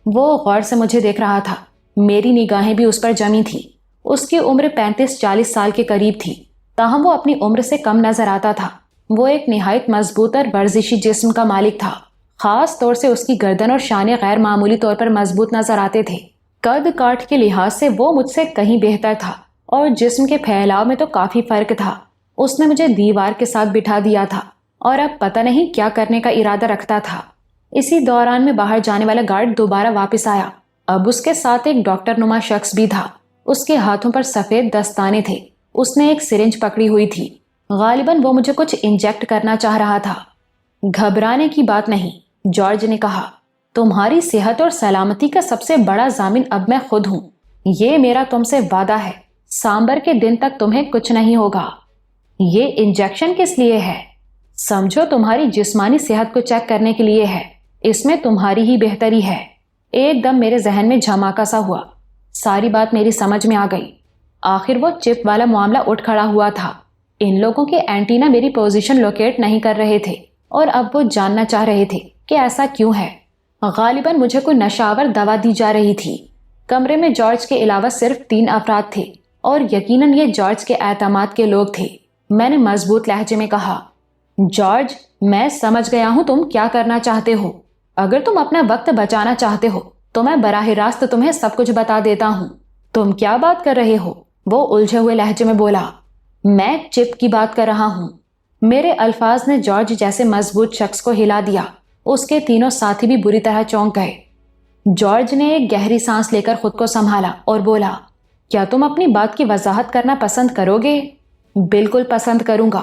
وہ غور سے مجھے دیکھ رہا تھا، میری نگاہیں بھی اس پر جمی تھی۔ اس کی عمر 35-40 سال کے قریب تھی، تاہم وہ اپنی عمر سے کم نظر آتا تھا۔ وہ ایک نہایت مضبوط اور ورزشی جسم کا مالک تھا، خاص طور سے اس کی گردن اور شانے غیر معمولی طور پر مضبوط نظر آتے تھے۔ قد کاٹ کے لحاظ سے وہ مجھ سے کہیں بہتر تھا اور جسم کے پھیلاؤ میں تو کافی فرق تھا۔ اس نے مجھے دیوار کے ساتھ بٹھا دیا تھا اور اب پتہ نہیں کیا کرنے کا ارادہ رکھتا تھا۔ اسی دوران میں باہر جانے والا گارڈ دوبارہ واپس آیا۔ اب اس کے ساتھ ایک ڈاکٹر نما شخص بھی تھا۔ اس کے ہاتھوں پر سفید دستانے تھے۔ اس نے ایک سرنج پکڑی ہوئی تھی، غالباً وہ مجھے کچھ انجیکٹ کرنا چاہ رہا تھا۔ گھبرانے کی بات نہیں، جارج نے کہا۔ تمہاری صحت اور سلامتی کا سب سے بڑا ضامن اب میں خود ہوں۔ یہ میرا تم سے وعدہ ہے، سامبر کے دن تک تمہیں کچھ نہیں ہوگا۔ یہ انجیکشن کس لیے ہے؟ سمجھو تمہاری جسمانی صحت کو چیک کرنے کے لیے ہے۔ اس میں تمہاری ہی بہتری ہے۔ ایک دم میرے ذہن میں جھماکا سا ہوا، ساری بات میری سمجھ میں آ گئی۔ آخر وہ چپ والا معاملہ اٹھ کھڑا ہوا تھا۔ ان لوگوں کے اینٹینا میری پوزیشن لوکیٹ نہیں کر رہے تھے اور اب وہ جاننا چاہ رہے تھے کہ ایسا کیوں ہے۔ غالباً مجھے کوئی نشاور دوا دی جا رہی تھی۔ کمرے میں جارج کے علاوہ صرف 3 افراد تھے اور یقیناً یہ جارج کے اعتماد کے لوگ تھے۔ میں نے مضبوط لہجے میں کہا، جارج، میں سمجھ گیا ہوں تم کیا کرنا چاہتے ہو۔ اگر تم اپنا وقت بچانا چاہتے ہو تو میں براہ راست تمہیں سب کچھ بتا دیتا ہوں۔ تم کیا بات کر رہے ہو؟ وہ الجھے ہوئے لہجے میں بولا۔ میں چپ کی بات کر رہا ہوں۔ میرے الفاظ نے جارج جیسے مضبوط شخص کو ہلا دیا۔ اس کے تینوں ساتھی بھی بری طرح چونک گئے۔ جارج نے ایک گہری سانس لے کر خود کو سنبھالا اور بولا، کیا تم اپنی بات کی وضاحت کرنا پسند کرو گے؟ بالکل پسند کروں گا۔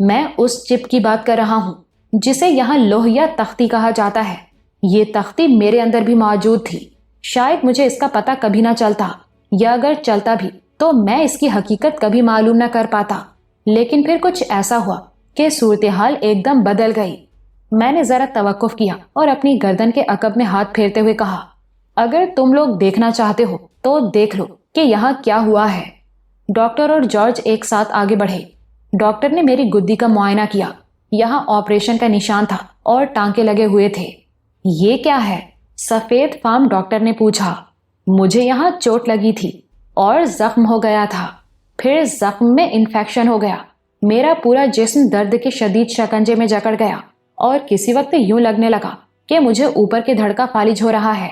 میں اس چپ کی بات کر رہا ہوں جسے یہاں لوح یا تختی کہا جاتا ہے۔ یہ تختی میرے اندر بھی موجود تھی۔ شاید مجھے اس کا پتہ کبھی نہ چلتا، یا اگر چلتا بھی تو میں اس کی حقیقت کبھی معلوم نہ کر پاتا۔ لیکن پھر کچھ ایسا ہوا کہ صورتحال ایک دم بدل گئی۔ میں نے ذرا توقف کیا اور اپنی گردن کے عقب میں ہاتھ پھیرتے ہوئے کہا، اگر تم لوگ دیکھنا چاہتے ہو تو دیکھ لو کہ یہاں کیا ہوا ہے۔ ڈاکٹر اور جارج ایک ساتھ آگے بڑھے۔ ڈاکٹر نے میری گدی کا معائنہ کیا۔ یہاں آپریشن کا نشان تھا اور ٹانکے لگے ہوئے تھے۔ یہ کیا ہے؟ سفید فام ڈاکٹر نے پوچھا۔ مجھے یہاں چوٹ لگی تھی اور زخم ہو گیا تھا، پھر زخم میں انفیکشن ہو گیا۔ میرا پورا جسم درد کے شدید شکنجے میں جکڑ گیا اور کسی وقت یوں لگنے لگا کہ مجھے اوپر کی دھڑکا فالج ہو رہا ہے۔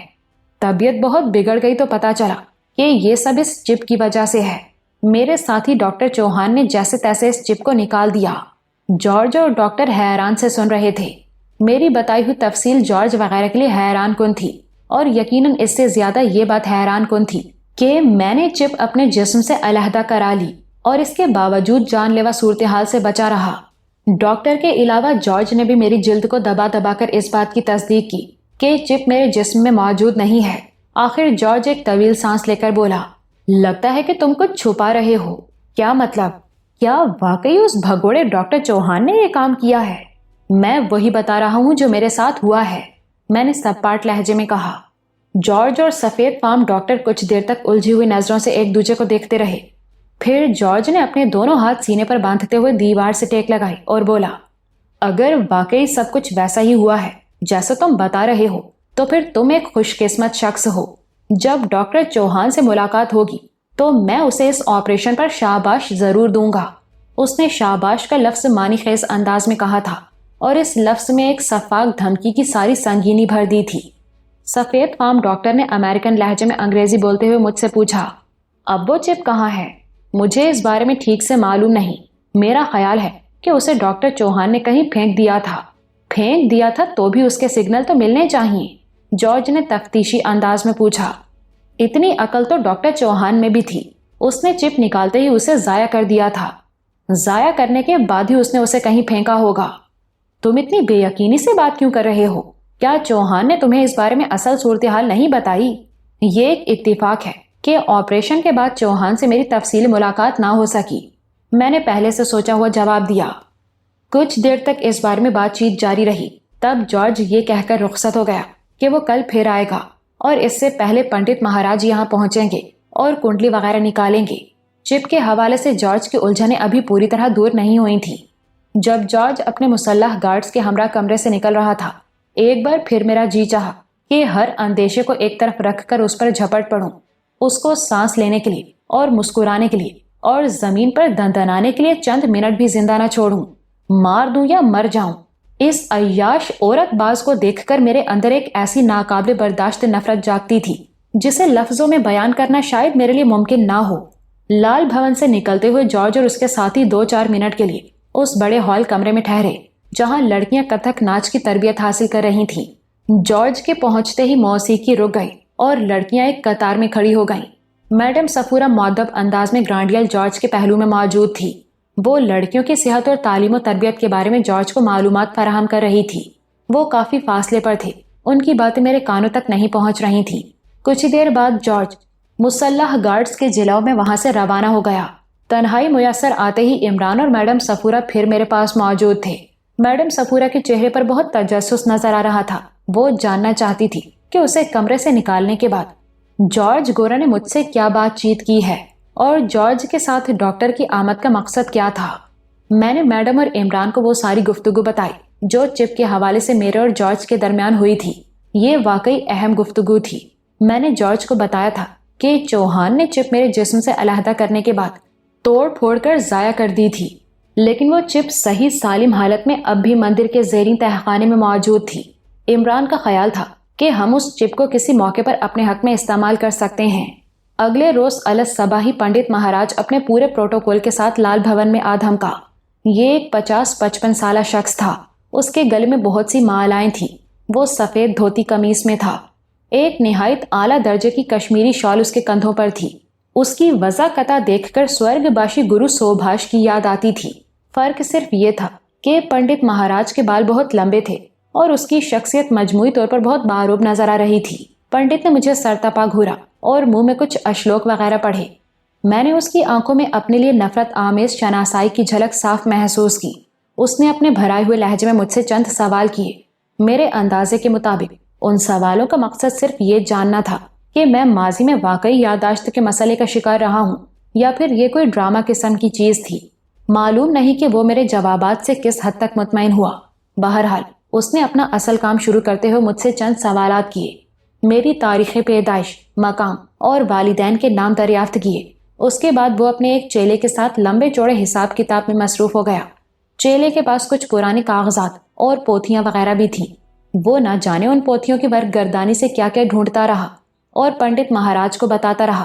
طبیعت بہت بگڑ گئی تو پتا چلا کہ یہ سب اس چپ کی وجہ سے ہے۔ میرے ساتھی ڈاکٹر چوہان نے جیسے تیسے اس چپ کو نکال دیا۔ جارج اور ڈاکٹر حیران سے سن رہے تھے۔ میری بتائی ہوئی تفصیل جارج وغیرہ کے لیے حیران کن تھی، اور یقیناً اس سے زیادہ یہ بات حیران کن تھی کہ میں نے چپ اپنے جسم سے علیحدہ کرا لی اور اس کے باوجود جان لیوا صورتحال سے بچا رہا۔ ڈاکٹر کے علاوہ جارج نے بھی میری جلد کو دبا دبا کر اس بات کی تصدیق کی کہ چپ میرے جسم میں موجود نہیں ہے۔ آخر جارج ایک طویل سانس لے کر بولا، لگتا ہے کہ تم کچھ چھپا رہے ہو۔ کیا مطلب؟ کیا واقعی اس بھگوڑے ڈاکٹر چوہان نے یہ کام کیا ہے؟ میں وہی بتا رہا ہوں جو میرے ساتھ ہوا ہے، میں نے سپاٹ لہجے میں کہا۔ جارج اور سفید فام ڈاکٹر کچھ دیر تک الجھی ہوئی نظروں سے ایک دوسرے کو دیکھتے رہے۔ پھر جارج نے اپنے دونوں ہاتھ سینے پر باندھتے ہوئے دیوار سے ٹیک لگائی اور بولا، اگر واقعی سب کچھ ویسا ہی ہوا ہے جیسا تم بتا رہے ہو تو پھر تم ایک خوش قسمت شخص ہو۔ جب ڈاکٹر چوہان سے ملاقات ہوگی تو میں اسے اس آپریشن پر شاباش ضرور دوں گا۔ اس نے شاباش کا لفظ معنی خیز انداز میں کہا تھا اور اس لفظ میں ایک شفاق دھمکی کی ساری سنگینی بھر دی تھی۔ سفید فام ڈاکٹر نے امریکن لہجے میں انگریزی بولتے ہوئے مجھ سے پوچھا، اب وہ چپ کہاں ہے؟ مجھے اس بارے میں ٹھیک سے معلوم نہیں۔ میرا خیال ہے کہ اسے ڈاکٹر چوہان نے کہیں پھینک دیا تھا۔ پھینک دیا تھا تو بھی اس کے سگنل تو ملنے چاہیے، جارج نے تفتیشی انداز میں پوچھا۔ اتنی عقل تو ڈاکٹر چوہان میں بھی تھی، اس نے چپ نکالتے ہی اسے ضائع کر دیا تھا۔ ضائع کرنے کے بعد ہی اس نے اسے کہیں پھینکا ہوگا۔ تم اتنی بے یقینی سے بات کیوں کر رہے ہو؟ کیا چوہان نے تمہیں اس بارے میں اصل صورتحال نہیں بتائی؟ یہ ایک اتفاق ہے کہ آپریشن کے بعد چوہان سے میری تفصیلی ملاقات نہ ہو سکی، میں نے پہلے سے سوچا ہوا جواب دیا۔ کچھ دیر تک اس بارے میں بات چیت جاری رہی، تب جارج یہ کہہ کر رخصت ہو گیا کہ وہ کل پھر آئے گا اور اس سے پہلے پنڈت مہاراج یہاں پہنچیں گے اور کنڈلی وغیرہ نکالیں گے۔ چپ کے حوالے سے جارج کی الجھنیں ابھی پوری طرح دور نہیں ہوئی تھیں۔ جب جارج اپنے مسلح گارڈز کے ہمراہ کمرے سے نکل رہا تھا، ایک بار پھر میرا جی چاہا کہ ہر اندیشے کو ایک طرف رکھ کر اس پر جھپٹ پڑوں، اس کو سانس لینے کے لیے اور مسکرانے کے لیے اور زمین پر دندنانے کے لیے چند منٹ بھی زندہ نہ چھوڑوں، مار دوں یا مر جاؤں۔ اس عیاش عورت باز کو دیکھ کر میرے اندر ایک ایسی ناقابل برداشت نفرت جاگتی تھی جسے لفظوں میں بیان کرنا شاید میرے لیے ممکن نہ ہو۔ لال بھون سے نکلتے ہوئے جارج اور اس کے ساتھی 2-4 منٹ کے لیے اس بڑے ہال کمرے میں ٹھہرے جہاں لڑکیاں کتھک ناچ کی تربیت حاصل کر رہی تھیں۔ جارج کے پہنچتے ہی موسیقی رک گئی اور لڑکیاں ایک قطار میں کھڑی ہو گئیں۔ میڈم صفورہ مؤدب انداز میں گرانڈیل جارج کے پہلو میں موجود تھی۔ وہ لڑکیوں کی صحت اور تعلیم و تربیت کے بارے میں جارج کو معلومات فراہم کر رہی تھی۔ وہ کافی فاصلے پر تھے، ان کی باتیں میرے کانوں تک نہیں پہنچ رہی تھیں۔ کچھ دیر بعد جارج مسلح گارڈز کے جلاؤ میں وہاں سے روانہ ہو گیا۔ تنہائی میسر آتے ہی عمران اور میڈم صفورہ پھر میرے پاس موجود تھے۔ میڈم صفورہ کے چہرے پر بہت تجسس نظر آ رہا تھا۔ وہ جاننا چاہتی تھی کہ اسے کمرے سے نکالنے کے بعد جارج گورا نے مجھ سے کیا بات چیت کی ہے اور جارج کے ساتھ ڈاکٹر کی آمد کا مقصد کیا تھا۔ میں نے میڈم اور عمران کو وہ ساری گفتگو بتائی جو چپ کے حوالے سے میرے اور جارج کے درمیان ہوئی تھی۔ یہ واقعی اہم گفتگو تھی۔ میں نے جارج کو بتایا تھا کہ چوہان نے چپ میرے جسم سے علیحدہ کرنے کے بعد توڑ پھوڑ کر ضائع کر دی تھی، لیکن وہ چپ صحیح سالم حالت میں اب بھی مندر کے زیریں تہخانے میں موجود تھی۔ عمران کا خیال تھا کہ ہم اس چپ کو کسی موقع پر اپنے حق میں استعمال کر سکتے ہیں۔ اگلے روز الصبح ہی پنڈت مہاراج اپنے پورے پروٹوکول کے ساتھ لال بھون میں آ دھمکا۔ یہ ایک 50-55 سالہ شخص تھا۔ اس کے گلے میں بہت سی مالائیں تھیں۔ وہ سفید دھوتی قمیص میں تھا۔ ایک نہایت اعلیٰ درجے کی کشمیری شال اس کے کندھوں پر تھی۔ اس کی وضاقتہ دیکھ کر سورگ باشی گرو سوبھاش کی یاد آتی تھی۔ فرق صرف یہ تھا کہ پنڈت مہاراج کے بال بہت لمبے تھے اور اس کی شخصیت مجموعی طور پر بہت باروب نظر آ رہی تھی۔ پنڈت نے مجھے سر تپا گھورا اور منہ میں کچھ اشلوک وغیرہ پڑھے۔ میں نے اس کی آنکھوں میں اپنے لیے نفرت آمیز شناسائی کی جھلک صاف محسوس کی۔ اس نے اپنے بھرائے ہوئے لہجے میں مجھ سے چند سوال کیے۔ میرے اندازے کے مطابق ان سوالوں کا مقصد صرف یہ جاننا تھا کہ میں ماضی میں واقعی یادداشت کے مسئلے کا شکار رہا ہوں یا پھر یہ کوئی ڈرامہ قسم کی چیز تھی۔ معلوم نہیں کہ وہ میرے جوابات سے کس حد تک مطمئن ہوا۔ بہرحال اس نے اپنا اصل کام شروع کرتے ہوئے مجھ سے چند سوالات کیے، میری تاریخ پیدائش، مقام اور والدین کے نام دریافت کیے۔ اس کے بعد وہ اپنے ایک چیلے کے ساتھ لمبے چوڑے حساب کتاب میں مصروف ہو گیا۔ چیلے کے پاس کچھ پرانے کاغذات اور پوتھیاں وغیرہ بھی تھیں۔ وہ نہ جانے ان پوتھیوں کی برگردانی سے کیا کیا ڈھونڈتا رہا اور پنڈت مہاراج کو بتاتا رہا،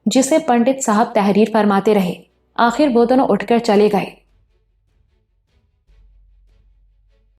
جسے پنڈت صاحب تحریر فرماتے رہے۔ آخر وہ دونوں اٹھ کر چلے گئے۔